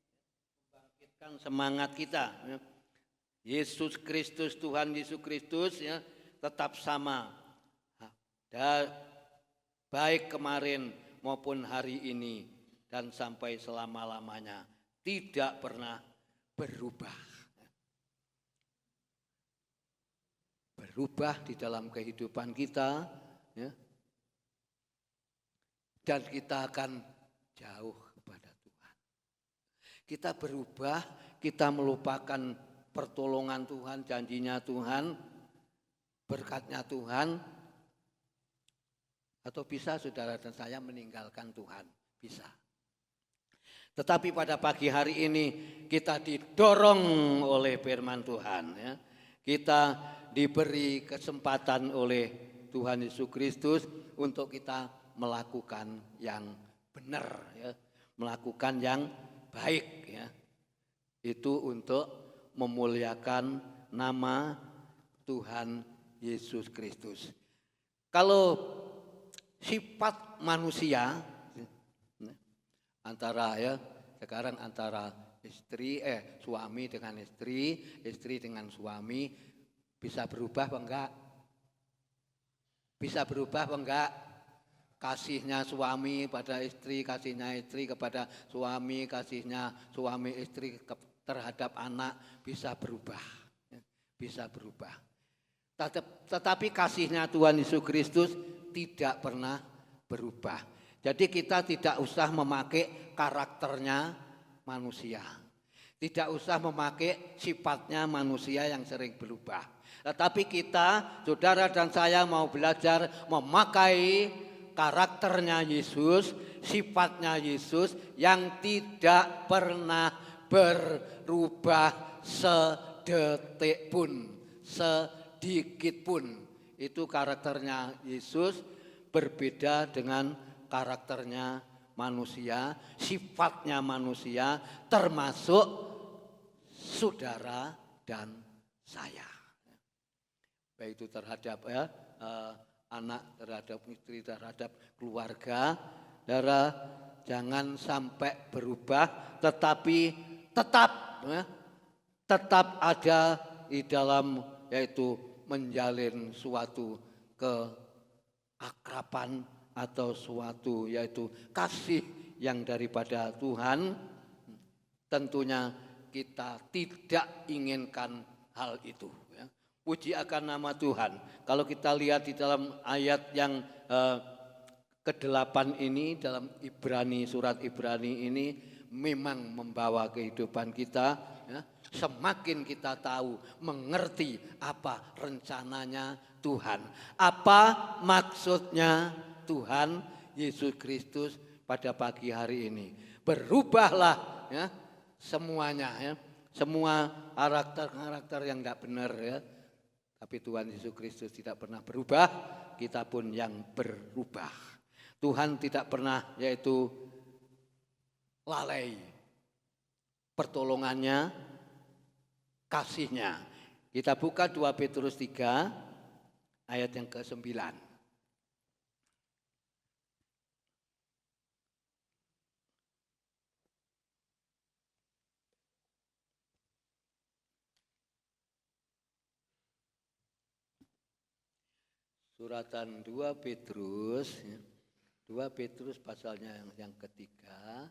membangkitkan semangat kita. Ya. Yesus Kristus, Tuhan Yesus Kristus, ya, tetap sama. Baik kemarin maupun hari ini dan sampai selama-lamanya tidak pernah berubah. Berubah di dalam kehidupan kita, ya. Dan kita akan jauh kepada Tuhan. Kita berubah, kita melupakan pertolongan Tuhan, janjinya Tuhan, berkatnya Tuhan. Atau bisa saudara dan saya meninggalkan Tuhan, bisa. Tetapi pada pagi hari ini kita didorong oleh firman Tuhan. Ya. Kita diberi kesempatan oleh Tuhan Yesus Kristus untuk kita melakukan yang benar, ya. Melakukan yang baik. Ya. Itu untuk memuliakan nama Tuhan Yesus Kristus. Kalau sifat manusia antara sekarang antara suami dengan istri dengan suami bisa berubah apa enggak? Bisa berubah apa enggak? Kasihnya suami pada istri, kasihnya istri kepada suami, kasihnya suami istri terhadap anak bisa berubah. Bisa berubah. Tetapi kasihnya Tuhan Yesus Kristus tidak pernah berubah. Jadi kita tidak usah memakai karakternya manusia. Tidak usah memakai sifatnya manusia yang sering berubah. Tetapi kita, saudara dan saya mau belajar memakai karakternya Yesus, sifatnya Yesus yang tidak pernah berubah sedetik pun, sedikit pun. Itu karakternya Yesus berbeda dengan karakternya manusia, sifatnya manusia termasuk saudara dan saya. Baik itu terhadap anak, terhadap istri, terhadap keluarga. Saudara, jangan sampai berubah, tetapi tetap ada di dalam yaitu menjalin suatu keakraban atau suatu yaitu kasih yang daripada Tuhan. Tentunya kita tidak inginkan hal itu. Ya. Puji akan nama Tuhan. Kalau kita lihat di dalam ayat yang ke-8 ini, dalam surat Ibrani ini memang membawa kehidupan kita. Ya. Semakin kita tahu, mengerti apa rencananya Tuhan. Apa maksudnya Tuhan Yesus Kristus pada pagi hari ini. Berubahlah ya, semuanya ya. Semua karakter yang tidak benar ya. Tapi Tuhan Yesus Kristus tidak pernah berubah, kita pun yang berubah. Tuhan tidak pernah yaitu lalai pertolongannya, kasihnya. Kita buka 2 Petrus 3 ayat yang ke-9. Suratan 2 Petrus, 2 Petrus pasalnya yang ketiga.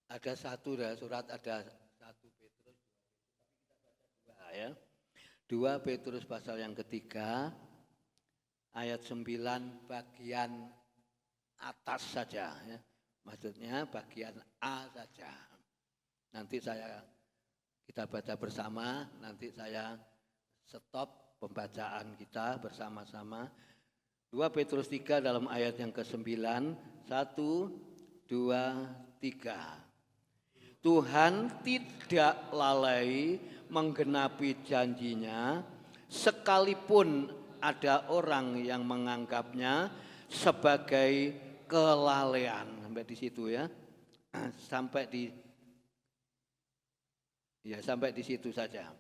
Ada satu surat, ada 1 Petrus, tapi kita baca 2 ya. 2 Petrus pasal yang ketiga, ayat 9 bagian atas saja ya. Maksudnya bagian A saja. Nanti kita baca bersama, nanti saya stop pembacaan kita bersama-sama. 2 Petrus 3 dalam ayat yang ke-9, 1, 2, 3. Tuhan tidak lalai menggenapi janjinya, sekalipun ada orang yang menganggapnya sebagai kelalaian. Sampai di situ ya. Sampai di situ saja.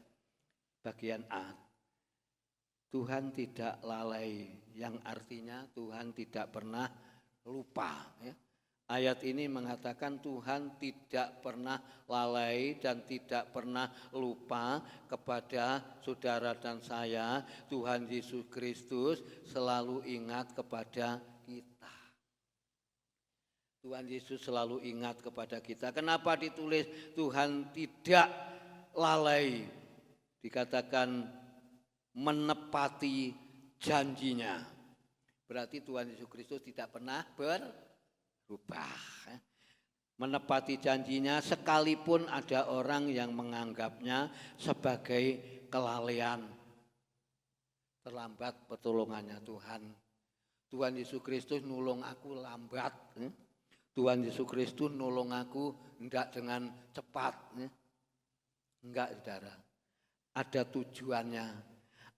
Bagian A. Tuhan tidak lalai, yang artinya Tuhan tidak pernah lupa. Ya. Ayat ini mengatakan Tuhan tidak pernah lalai dan tidak pernah lupa kepada saudara dan saya. Tuhan Yesus Kristus selalu ingat kepada kita. Tuhan Yesus selalu ingat kepada kita. Kenapa ditulis Tuhan tidak lalai? Dikatakan menepati janjinya. Berarti Tuhan Yesus Kristus tidak pernah berubah. Menepati janjinya sekalipun ada orang yang menganggapnya sebagai kelalaian. Terlambat pertolongannya Tuhan. Tuhan Yesus Kristus nolong aku lambat. Tuhan Yesus Kristus nolong aku tidak dengan cepat. Enggak, saudara. Ada tujuannya.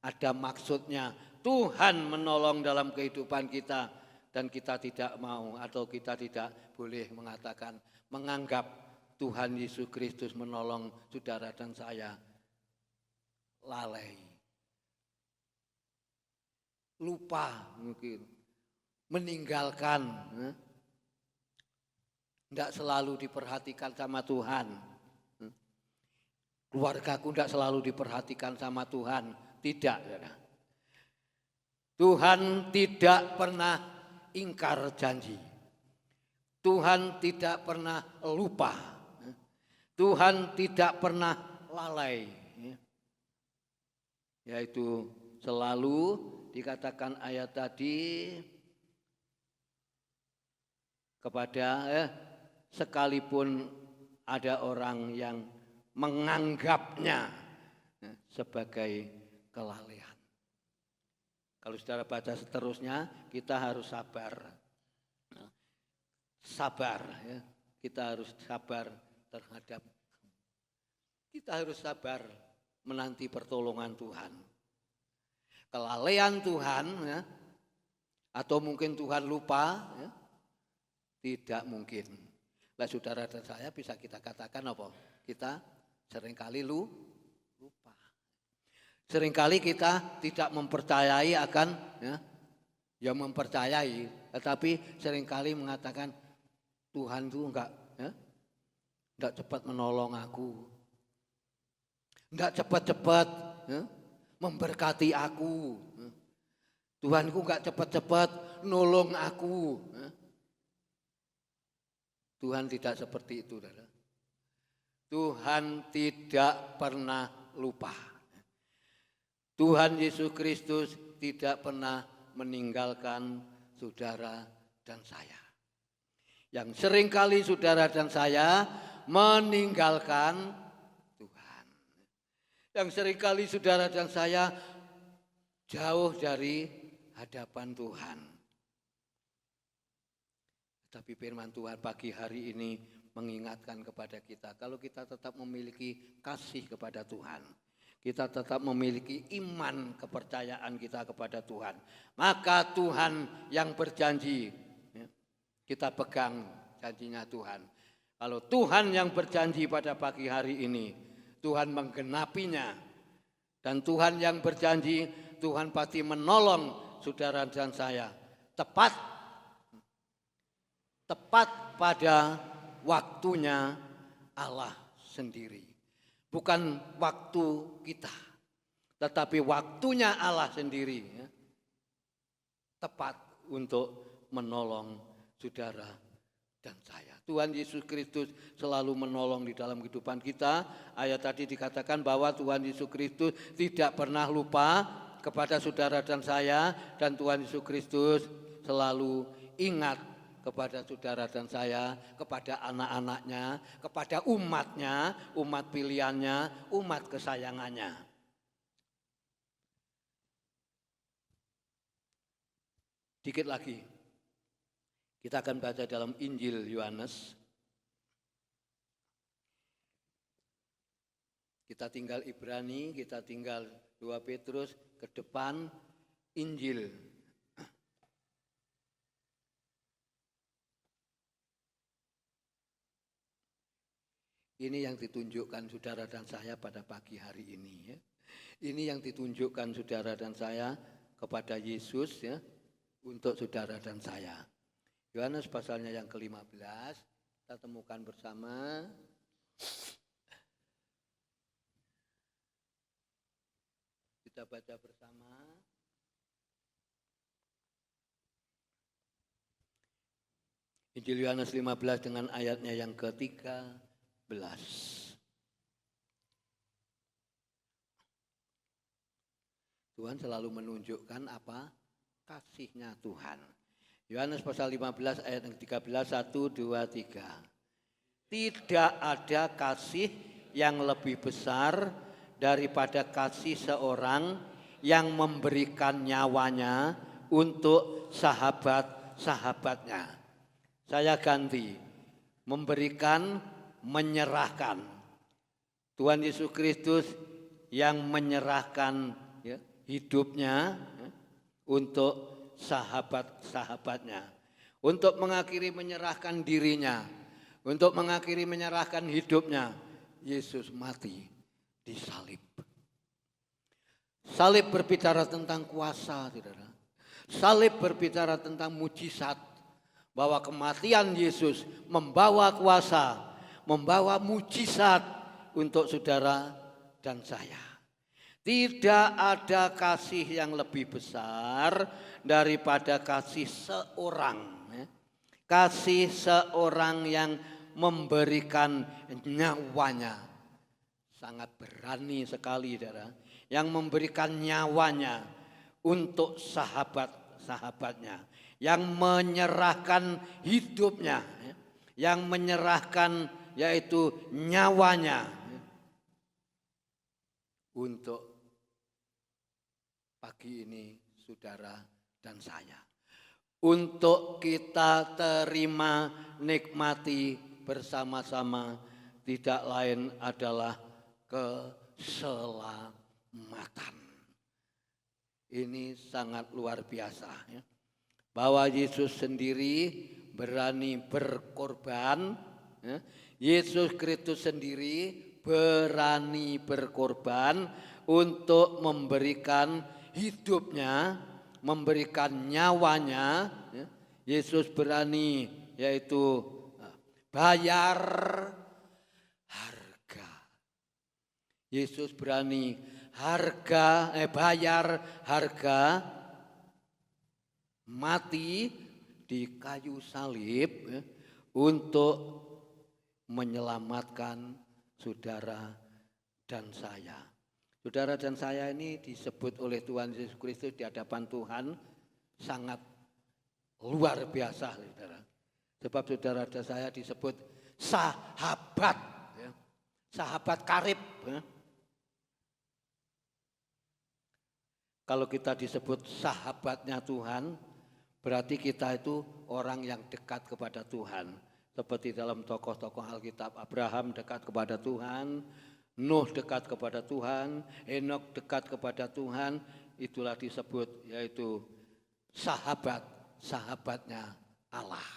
Ada maksudnya. Tuhan menolong dalam kehidupan kita dan kita tidak mau atau kita tidak boleh mengatakan menganggap Tuhan Yesus Kristus menolong saudara dan saya lalai. Lupa mungkin. Meninggalkan. Tidak selalu diperhatikan sama Tuhan. Keluargaku tidak selalu diperhatikan sama Tuhan. Tidak. Tuhan tidak pernah ingkar janji. Tuhan tidak pernah lupa. Tuhan tidak pernah lalai. Yaitu selalu dikatakan ayat tadi kepada sekalipun ada orang yang menganggapnya sebagai kelalaian. Kalau saudara baca seterusnya, kita harus sabar. Sabar ya. Kita harus sabar terhadap. Kita harus sabar menanti pertolongan Tuhan. Kelalaian Tuhan ya, atau mungkin Tuhan lupa ya, tidak mungkin. Lah saudara dan saya bisa kita katakan apa? Kita seringkali lupa. Seringkali kita tidak mempercayai akan ya mempercayai, tetapi seringkali mengatakan Tuhan itu enggak cepat menolong aku. Enggak cepat-cepat memberkati aku. Tuhanku enggak cepat-cepat nolong aku. Tuhan tidak seperti itu, saudara. Tuhan tidak pernah lupa. Tuhan Yesus Kristus tidak pernah meninggalkan saudara dan saya. Yang seringkali saudara dan saya meninggalkan Tuhan. Yang seringkali saudara dan saya jauh dari hadapan Tuhan. Tapi firman Tuhan pagi hari ini mengingatkan kepada kita, kalau kita tetap memiliki kasih kepada Tuhan, kita tetap memiliki iman kepercayaan kita kepada Tuhan, maka Tuhan yang berjanji, kita pegang janjinya Tuhan. Kalau Tuhan yang berjanji pada pagi hari ini, Tuhan menggenapinya. Dan Tuhan yang berjanji, Tuhan pasti menolong saudara dan saya. Tepat pada waktunya Allah sendiri. Bukan waktu kita, tetapi waktunya Allah sendiri ya, tepat untuk menolong saudara dan saya. Tuhan Yesus Kristus selalu menolong di dalam kehidupan kita. Ayat tadi dikatakan bahwa Tuhan Yesus Kristus tidak pernah lupa kepada saudara dan saya, dan Tuhan Yesus Kristus selalu ingat kepada saudara dan saya, kepada anak-anaknya, kepada umatnya, umat pilihannya, umat kesayangannya. Dikit lagi. Kita akan baca dalam Injil Yohanes. Kita tinggal Ibrani, kita tinggal 2 Petrus, ke depan Injil. Ini yang ditunjukkan saudara dan saya pada pagi hari ini. Ya. Ini yang ditunjukkan saudara dan saya kepada Yesus ya, untuk saudara dan saya. Yohanes pasalnya yang ke-15, kita temukan bersama. Kita baca bersama. Injil Yohanes 15 dengan ayatnya yang ke-13. Tuhan selalu menunjukkan apa? Kasihnya Tuhan. Yohanes pasal 15 ayat yang 13, 1, 2, 3. Tidak ada kasih yang lebih besar daripada kasih seorang yang memberikan nyawanya untuk sahabat-sahabatnya. Saya ganti, memberikan, menyerahkan. Tuhan Yesus Kristus yang menyerahkan ya, hidupnya ya, untuk sahabat-sahabatnya, untuk mengakhiri menyerahkan dirinya, untuk mengakhiri menyerahkan hidupnya. Yesus mati di salib. Salib berbicara tentang kuasa, saudara. Salib berbicara tentang mujizat, bahwa kematian Yesus membawa kuasa, membawa mujizat untuk saudara dan saya. Tidak ada kasih yang lebih besar daripada kasih seorang. Kasih seorang yang memberikan nyawanya. Sangat berani sekali, saudara. Yang memberikan nyawanya untuk sahabat-sahabatnya. Yang menyerahkan hidupnya. Yang menyerahkan yaitu nyawanya. Untuk pagi ini saudara dan saya. Untuk kita terima, nikmati bersama-sama, tidak lain adalah keselamatan. Ini sangat luar biasa. Ya. Bahwa Yesus sendiri berani berkorban. Ya. Yesus Kristus sendiri berani berkorban untuk memberikan hidupnya, memberikan nyawanya. Yesus berani yaitu bayar harga. Yesus berani bayar harga, mati di kayu salib untuk menyelamatkan saudara dan saya. Saudara dan saya ini disebut oleh Tuhan Yesus Kristus di hadapan Tuhan sangat luar biasa, saudara. Sebab saudara dan saya disebut sahabat, ya. Sahabat karib. Ya. Kalau kita disebut sahabatnya Tuhan, berarti kita itu orang yang dekat kepada Tuhan. Seperti dalam tokoh-tokoh Alkitab, Abraham dekat kepada Tuhan, Nuh dekat kepada Tuhan, Henokh dekat kepada Tuhan, itulah disebut yaitu sahabat-sahabatnya Allah.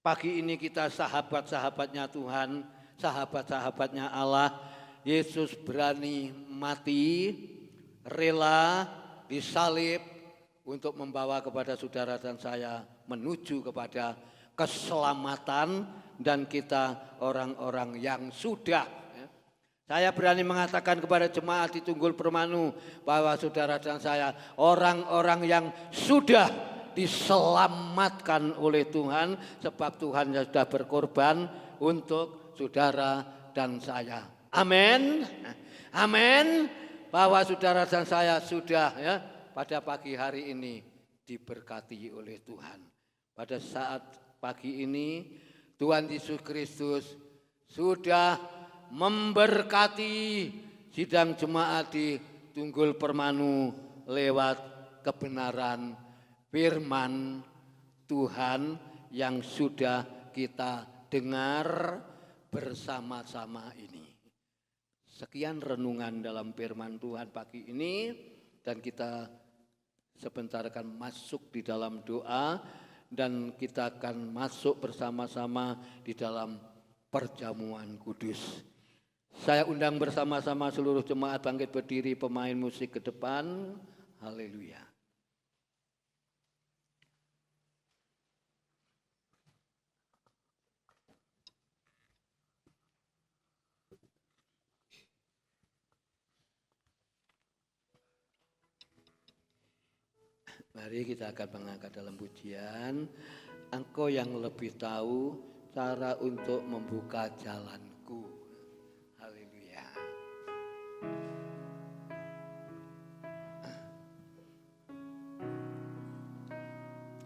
Pagi ini kita sahabat-sahabatnya Tuhan, sahabat-sahabatnya Allah. Yesus berani mati, rela disalib untuk membawa kepada saudara dan saya menuju kepada keselamatan dan kita orang-orang yang sudah. Saya berani mengatakan kepada jemaat di Tunggul Permanu bahwa saudara dan saya orang-orang yang sudah diselamatkan oleh Tuhan sebab Tuhan sudah berkorban untuk saudara dan saya. Amin. Amin. Bahwa saudara dan saya sudah ya pada pagi hari ini diberkati oleh Tuhan. Pada saat pagi ini Tuhan Yesus Kristus sudah memberkati sidang jemaat di Tunggul Permanu lewat kebenaran firman Tuhan yang sudah kita dengar bersama-sama ini. Sekian renungan dalam firman Tuhan pagi ini, dan kita sebentar akan masuk di dalam doa dan kita akan masuk bersama-sama di dalam perjamuan kudus. Saya undang bersama-sama seluruh jemaat bangkit berdiri, pemain musik ke depan. Haleluya. Mari kita akan mengangkat dalam pujian. Engkau yang lebih tahu cara untuk membuka jalanku. Haleluya.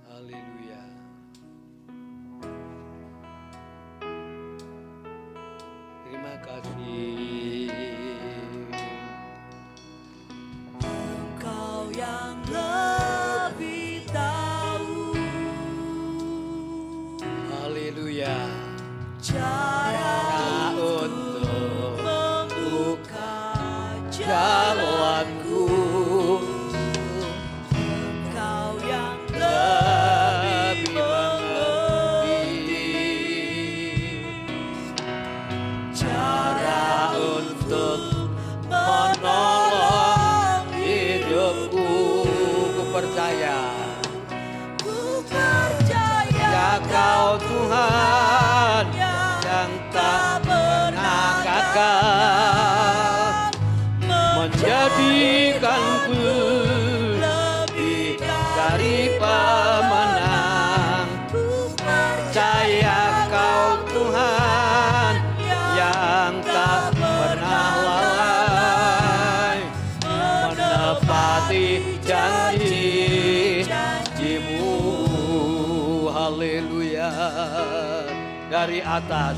Haleluya. Terima kasih. Engkau yang lebih tahu Haleluya. cara Untuk membuka jalanku. Engkau yang Lebih mengerti cara untuk menolong hidupku. Ku percaya Ku percaya ya Kau Tuhan yang tak pernah gagal menjadikanku lebih dari pemenang. Ku Percaya Kau Tuhan yang tak pernah lalai menepati janji-janjimu. Haleluya. Dari atas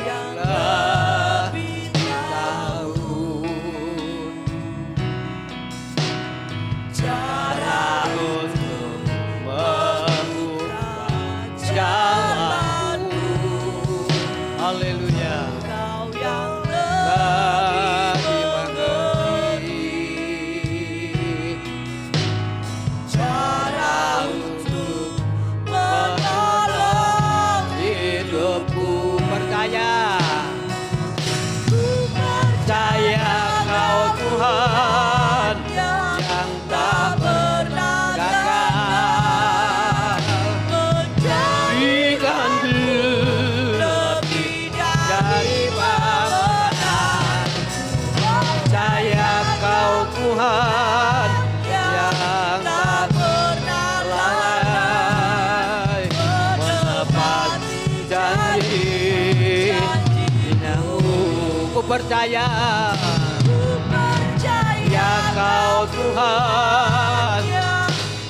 yang lebih tahu cara untuk membuka jalanku. Haleluya. Kau yang Lebih mengerti cara untuk menolong hidupku. Percaya Ku Percaya Kau Tuhan yang tak pernah gagal menjadikanku lebih lebih dari dari pemenang. Percaya Kau Tuhan yang tak pernah lalai menepati janji-Mu. Ku percaya ya Kau Tuhan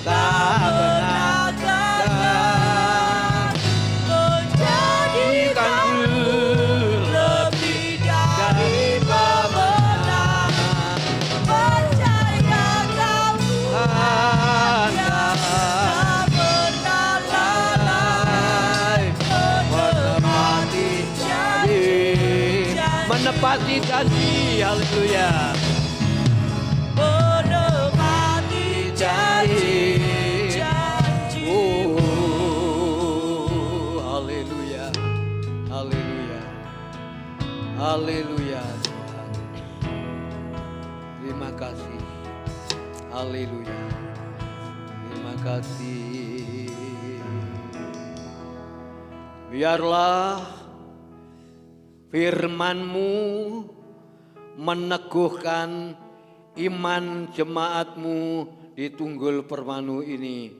tak pernah gagal menjadikanku lebih dari pemenang. Tuhan tak lalai menepati janji. Haleluya. Menepati Janji. janji. Haleluya. Haleluya. Haleluya. Terima kasih. Haleluya. Terima kasih. Biarlah firman-Mu meneguhkan iman jemaat-Mu di Tunggul Permanu ini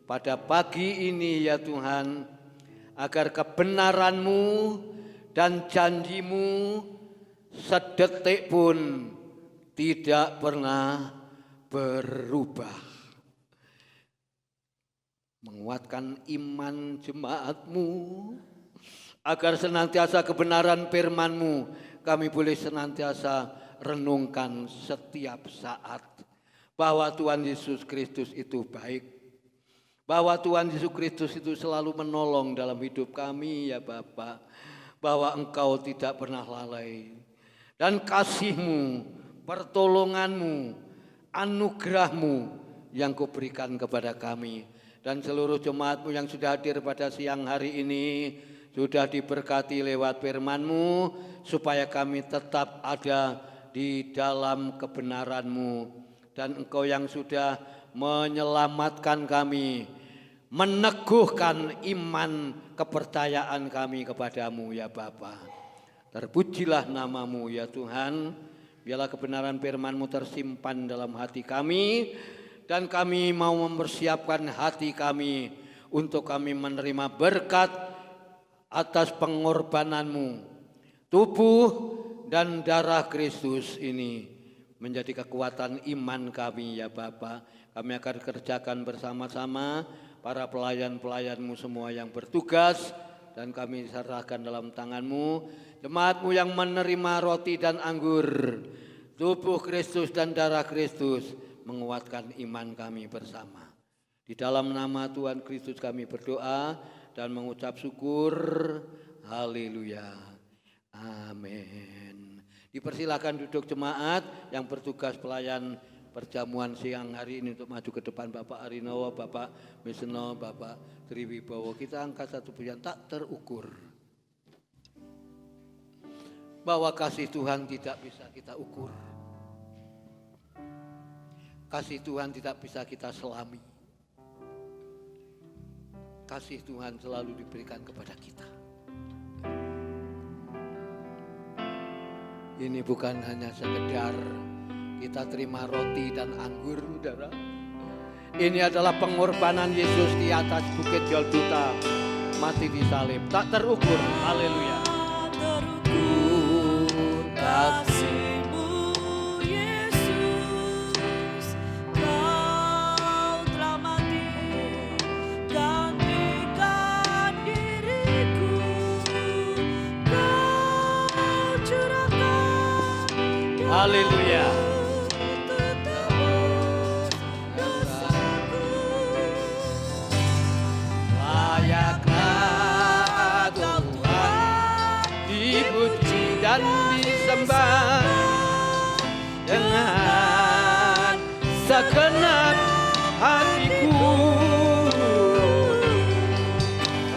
pada pagi ini ya Tuhan, agar kebenaran-Mu dan janji-Mu sedetik pun tidak pernah berubah. Menguatkan iman jemaat-Mu agar senantiasa kebenaran firman-Mu kami boleh senantiasa renungkan setiap saat. Bahwa Tuhan Yesus Kristus itu baik. Bahwa Tuhan Yesus Kristus itu selalu menolong dalam hidup kami ya Bapa. Bahwa Engkau tidak pernah lalai. Dan kasih-Mu, pertolongan-Mu, anugerah-Mu yang Kau berikan kepada kami. Dan seluruh jemaat-Mu yang sudah hadir pada siang hari ini sudah diberkati lewat firman-Mu supaya kami tetap ada di dalam kebenaran-Mu. Dan Engkau yang sudah menyelamatkan kami, meneguhkan iman kepercayaan kami kepadamu ya Bapa. Terpujilah nama-Mu ya Tuhan, biarlah kebenaran firman-Mu tersimpan dalam hati kami, dan kami mau mempersiapkan hati kami untuk kami menerima berkat atas pengorbanan-Mu. Tubuh dan darah Kristus ini menjadi kekuatan iman kami ya Bapa. Kami akan kerjakan bersama-sama para pelayan-pelayan-Mu semua yang bertugas, dan kami serahkan dalam tangan-Mu. Jemaat-Mu yang menerima roti dan anggur, tubuh Kristus dan darah Kristus menguatkan iman kami bersama. Di dalam nama Tuhan Kristus kami berdoa dan mengucap syukur. Haleluya. Amin. Dipersilakan duduk jemaat yang bertugas pelayan perjamuan siang hari ini untuk maju ke depan. Bapak Arinowo, Bapak Miseno, Bapak Triwibowo. Kita angkat satu pujian tak terukur. Bahwa kasih Tuhan tidak bisa kita ukur. Kasih Tuhan tidak bisa kita selami. Kasih Tuhan selalu diberikan kepada kita. Ini bukan hanya sekedar kita terima roti dan anggur, saudara. Ini adalah pengorbanan Yesus di atas bukit Golgota, mati di salib. Tak terukur. Haleluya. Kasih-Mu Yesus, Kau telah mati, gantikan diriku, Kau curahkan. Haleluya. Layaklah Tuhan dipuji dan disembah dengan segenap hatiku.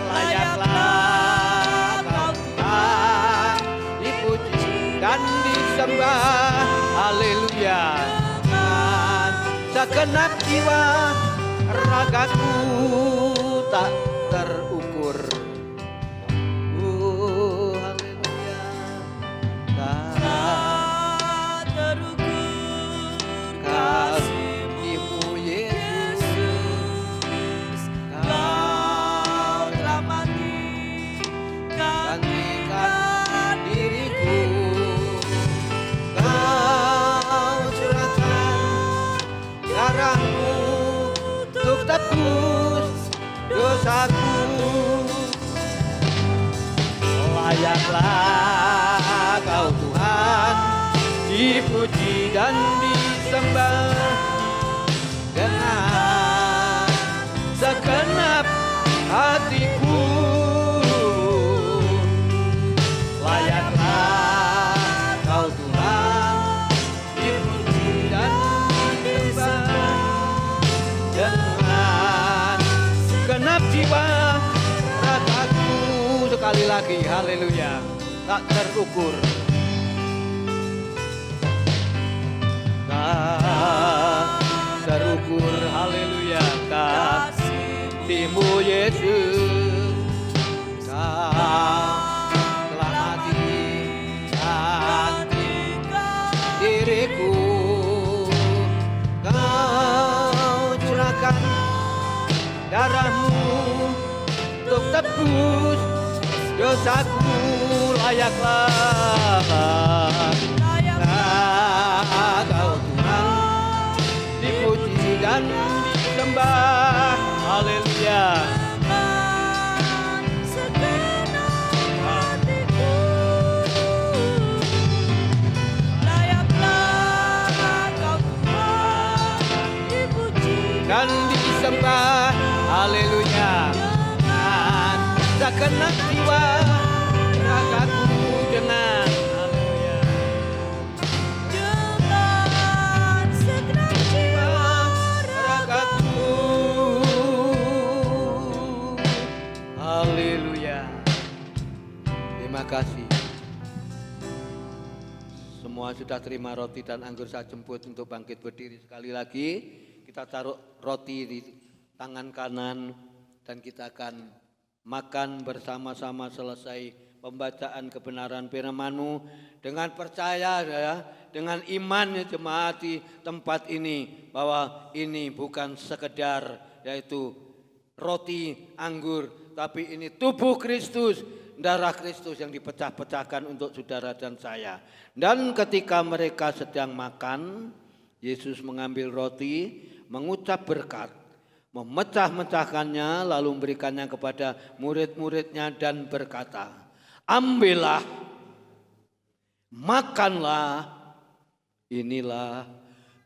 Layaklah Kau Tuhan dipuji dan disembah. Haleluya. Dengan segenap jiwa ragaku tak terukur. Haleluya. Tak terukur kasih-Mu Yesus, Kau telah mati, gantikan diriku, Kau curahkan darah-Mu untuk tebus dosaku. Layaklah Kau Tuhan dipuji dan disembah dengan segenap hatiku. Layaklah Kau Tuhan dipuji dan disembah dengan segenap jiwa ragaku. Sekali lagi, haleluya, tak terukur. Tak terukur, haleluya, kasih-Mu Yesus. Kau telah mati, gantikan diriku. Kau curahkan darah-Mu untuk tebus dosaku. Layaklah Kau Tuhan dipuji dan disembah. Haleluya. segenap hatiku. Layaklah Haleluya. Dengan segenap jiwa ragaku dengan haleluya. Dengan segenap jiwa Ragaku. Haleluya. Terima kasih. Semua sudah terima roti dan anggur saya jemput untuk bangkit berdiri sekali lagi. Kita taruh roti di tangan kanan dan kita akan makan bersama-sama selesai pembacaan kebenaran firman-Mu dengan percaya ya, dengan iman ya jemaat di tempat ini bahwa ini bukan sekedar yaitu roti anggur, tapi ini tubuh Kristus, darah Kristus yang dipecah-pecahkan untuk saudara dan saya. Dan ketika mereka sedang makan, Yesus mengambil roti, mengucap berkat, memecah-mecahkannya, lalu memberikannya kepada murid-muridnya dan berkata, ambillah, makanlah, inilah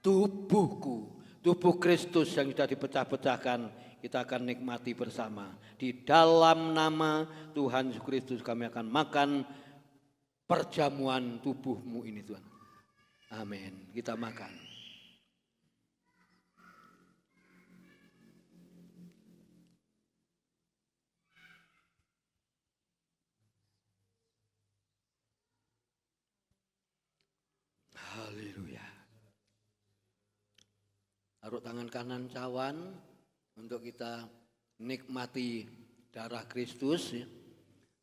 tubuhku, tubuh Kristus yang sudah dipecah-pecahkan. Kita akan nikmati bersama. Di dalam nama Tuhan Yesus Kristus kami akan makan perjamuan tubuh-Mu ini Tuhan. Amin. Kita makan. Haleluya. Taruh tangan kanan cawan untuk kita nikmati darah Kristus.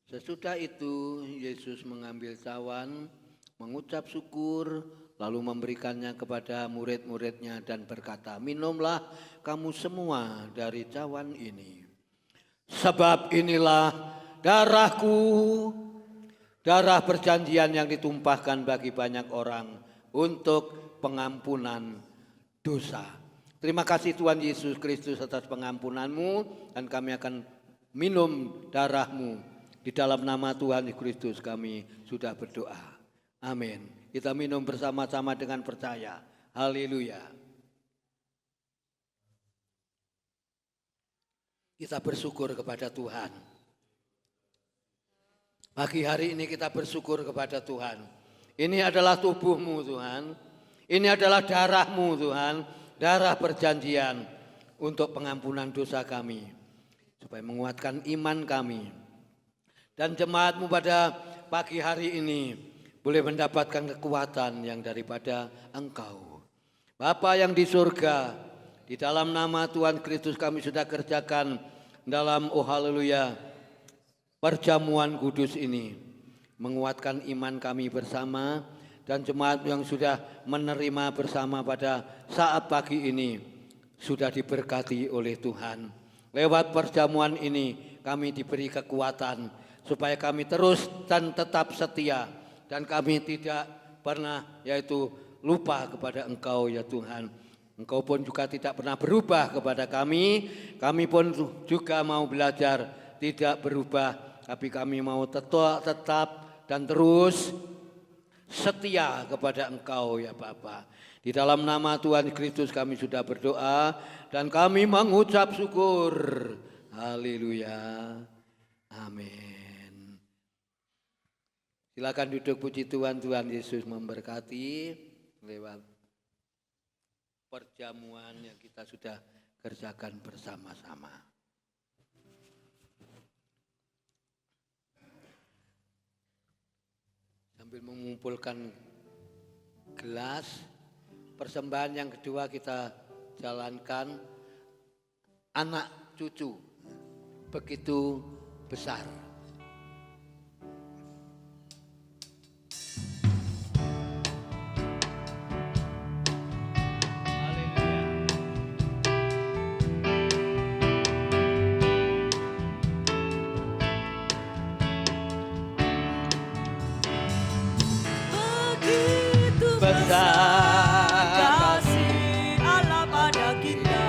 Sesudah itu Yesus mengambil cawan, mengucap syukur, lalu memberikannya kepada murid-muridnya dan berkata, minumlah kamu semua dari cawan ini. Sebab inilah darahku, darah perjanjian yang ditumpahkan bagi banyak orang untuk pengampunan dosa. Terima kasih Tuhan Yesus Kristus atas pengampunan-Mu dan kami akan minum darah-Mu. Di dalam nama Tuhan Yesus Kristus kami sudah berdoa. Amin. Kita minum bersama-sama dengan percaya. Haleluya. Kita bersyukur kepada Tuhan. Pagi hari ini kita bersyukur kepada Tuhan. Ini adalah tubuh-Mu Tuhan. Ini adalah darah-Mu Tuhan. Darah perjanjian untuk pengampunan dosa kami, supaya menguatkan iman kami. Dan jemaat-Mu pada pagi hari ini boleh mendapatkan kekuatan yang daripada Engkau. Bapa yang di surga, di dalam nama Tuhan Kristus kami sudah kerjakan dalam haleluya perjamuan kudus ini. Menguatkan iman kami bersama. Dan jemaat yang sudah menerima bersama pada saat pagi ini sudah diberkati oleh Tuhan. Lewat perjamuan ini kami diberi kekuatan supaya kami terus dan tetap setia. Dan kami tidak pernah yaitu lupa kepada Engkau ya Tuhan. Engkau pun juga tidak pernah berubah kepada kami. Kami pun juga mau belajar tidak berubah. Tapi kami mau tetap dan terus setia kepada Engkau ya Bapa. Di dalam nama Tuhan Kristus kami sudah berdoa dan kami mengucap syukur. Haleluya. Amin. Silakan duduk, puji Tuhan. Tuhan Yesus memberkati lewat perjamuan yang kita sudah kerjakan bersama-sama. Sambil mengumpulkan gelas, persembahan yang kedua kita jalankan anak cucu begitu besar. kasih Allah pada kita,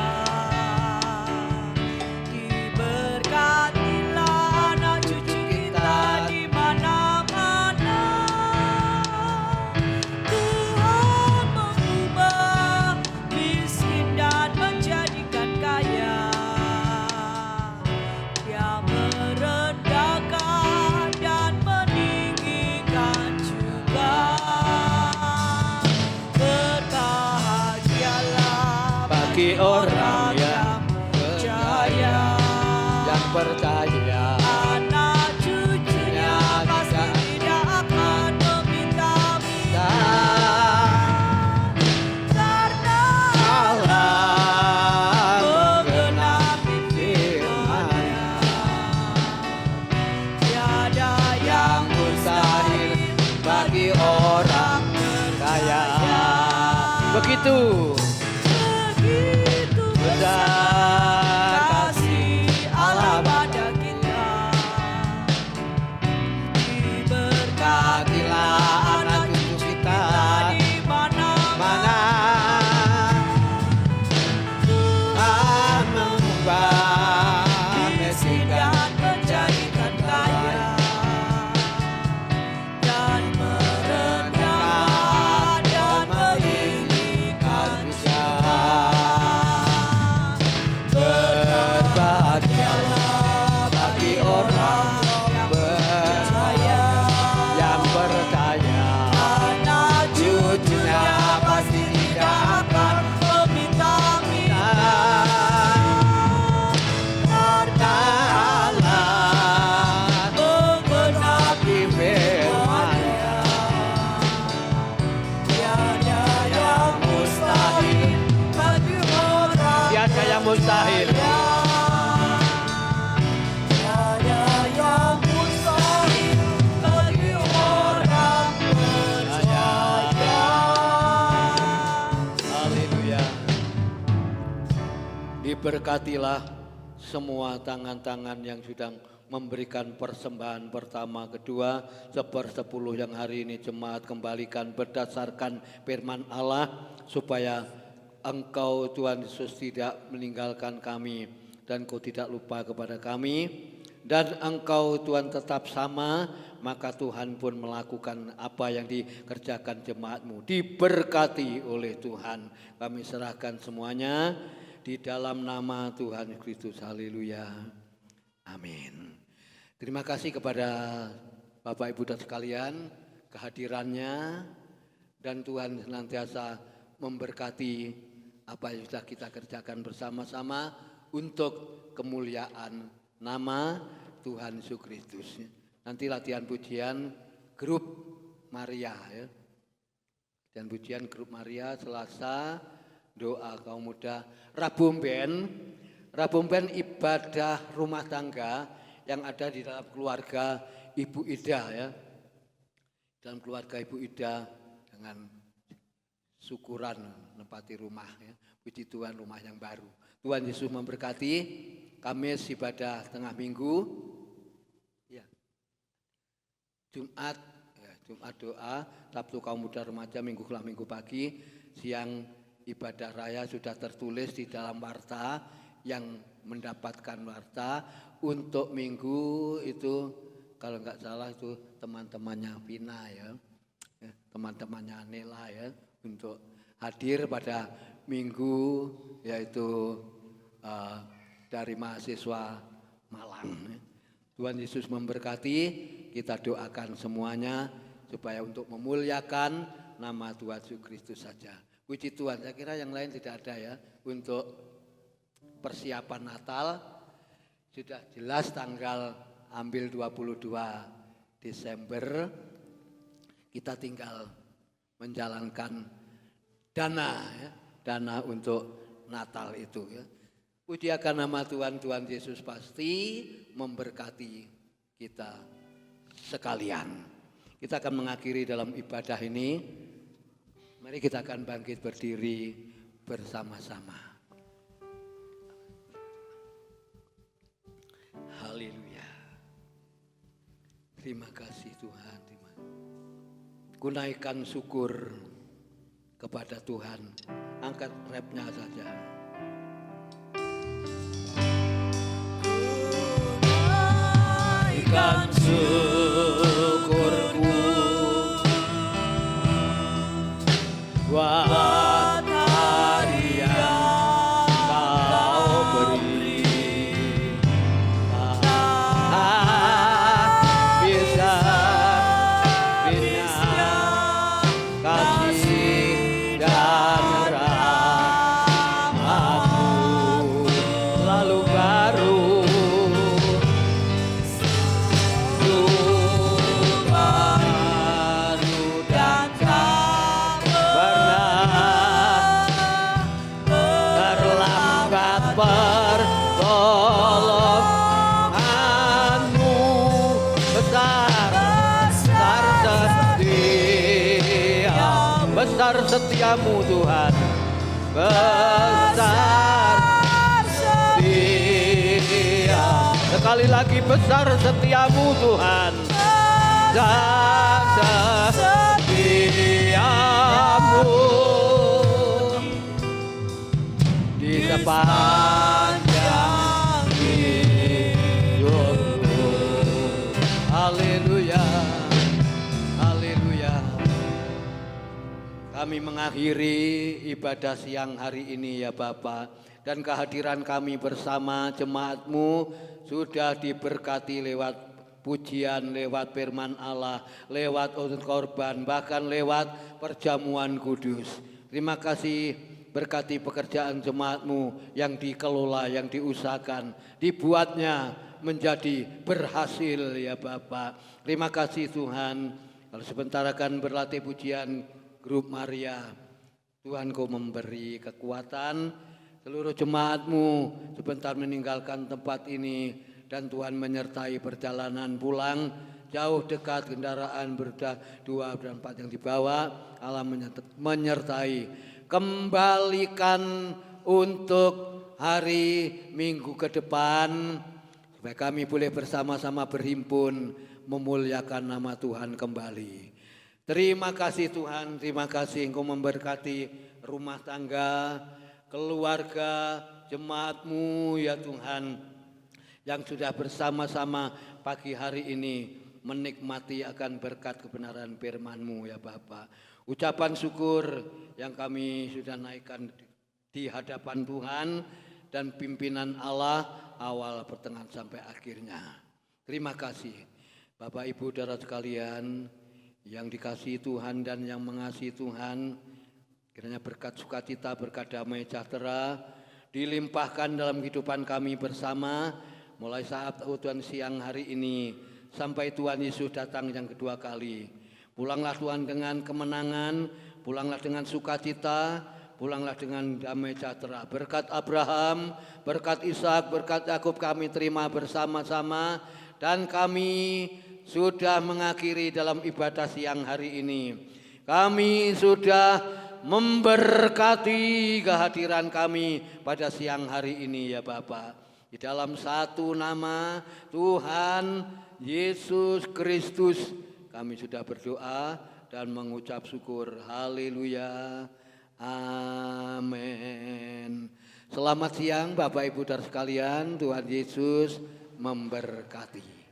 diberkatilah anak bagi orang yang percaya, yang percaya. anak cucunya pasti tidak akan meminta-minta. Karena Allah menggenapi firman-Nya, tiada yang mustahil bagi orang percaya. Begitu begitu besar kasih Allah pada kita. Diberkatilah anak cucu kita di mana-mana. Tuhan mengubah Miskin dan menjadikan kaya, dan merendahkan dan meninggikan Tuhan. berbahagialah bagi orang yang percaya. Anak cucunya pasti tidak akan meminta-minta. Karena Allah menggenapi firman-Nya, tiada yang mustahil bagi orang tiada yang mustahil. tiada yang mustahil bagi orang percaya. Haleluya. Diberkatilah semua tangan-tangan yang sudah memberikan persembahan pertama, kedua, sepersepuluh yang hari ini jemaat kembalikan berdasarkan firman Allah, supaya Engkau Tuhan Yesus tidak meninggalkan kami dan Kau tidak lupa kepada kami, dan Engkau Tuhan tetap sama, maka Tuhan pun melakukan apa yang dikerjakan jemaat-Mu. Diberkati oleh Tuhan. Kami serahkan semuanya di dalam nama Tuhan Kristus. Haleluya. Amin. Terima kasih kepada Bapak Ibu dan sekalian kehadirannya, dan Tuhan senantiasa memberkati apa yang sudah kita kerjakan bersama-sama untuk kemuliaan nama Tuhan Yesus Kristus. Nanti latihan pujian grup Maria ya. Dan pujian grup Maria Selasa, doa kaum muda. Rabu Ben ibadah rumah tangga yang ada di dalam keluarga Ibu Ida ya. Dalam keluarga Ibu Ida dengan syukuran menempati rumah ya. Puji Tuhan, rumah yang baru. Tuhan Yesus memberkati. Kamis ibadah tengah minggu ya. Jumat doa, Sabtu kaum muda remaja, Minggu kelah Minggu pagi, siang ibadah raya sudah tertulis di dalam warta. Yang mendapatkan warta untuk minggu itu kalau nggak salah itu teman-temannya Vina ya, teman-temannya Nela ya, untuk hadir pada minggu yaitu dari mahasiswa Malang. Tuhan Yesus memberkati, kita doakan semuanya supaya untuk memuliakan nama Tuhan Yesus Kristus saja. Puji Tuhan, saya kira yang lain tidak ada ya. Untuk persiapan Natal sudah jelas tanggal ambil 22 Desember, kita tinggal menjalankan dana untuk Natal itu ya. Puji akan nama Tuhan, Tuhan Yesus pasti memberkati kita sekalian. Kita akan mengakhiri dalam ibadah ini. Mari kita akan bangkit berdiri bersama-sama. Haleluya. Terima kasih Tuhan. Kunaikan syukur kepada Tuhan. Angkat rapnya saja. Kunaikan syukurku buat hari yang Kau beri. Bisa kasih dan rahmat besar setiamu Tuhan. Besar setia. Sekali lagi besar setiamu Tuhan. Besar setiamu di sepanjang hidupku. Haleluya, haleluya. Kami mengakhiri ibadah siang hari ini ya Bapa, dan kehadiran kami bersama jemaat-Mu sudah diberkati lewat pujian, lewat firman Allah, lewat korban, bahkan lewat perjamuan kudus. Terima kasih, berkati pekerjaan jemaat-Mu yang dikelola, yang diusahakan, dibuatnya menjadi berhasil ya Bapa. Terima kasih Tuhan. Kalau sebentar akan berlatih pujian grup Maria, Tuhan Kau memberi kekuatan seluruh jemaat-Mu sebentar meninggalkan tempat ini, dan Tuhan menyertai perjalanan pulang jauh dekat, kendaraan berda 2 dan 4 yang dibawa, Allah menyertai. Kembalikan untuk hari Minggu ke depan supaya kami boleh bersama-sama berhimpun memuliakan nama Tuhan kembali. Terima kasih Tuhan, terima kasih Engkau memberkati rumah tangga, keluarga, jemaat-Mu ya Tuhan, yang sudah bersama-sama pagi hari ini menikmati akan berkat kebenaran firman-Mu ya Bapa. Ucapan syukur yang kami sudah naikkan di hadapan Tuhan dan pimpinan Allah awal, pertengahan sampai akhirnya. Terima kasih Bapak Ibu saudara sekalian yang dikasihi Tuhan dan yang mengasihi Tuhan. Kiranya berkat sukacita, berkat damai sejahtera dilimpahkan dalam kehidupan kami bersama, mulai saat Tuhan siang hari ini sampai Tuhan Yesus datang yang kedua kali. Pulanglah Tuhan dengan kemenangan, pulanglah dengan sukacita, pulanglah dengan damai sejahtera. Berkat Abraham, berkat Ishak, berkat Yakub kami terima bersama-sama, dan kami sudah mengakhiri dalam ibadah siang hari ini. Kami sudah memberkati kehadiran kami pada siang hari ini ya Bapa. Di dalam satu nama Tuhan Yesus Kristus kami sudah berdoa dan mengucap syukur. Haleluya. Amin. Selamat siang Bapak Ibu dan sekalian. Tuhan Yesus memberkati.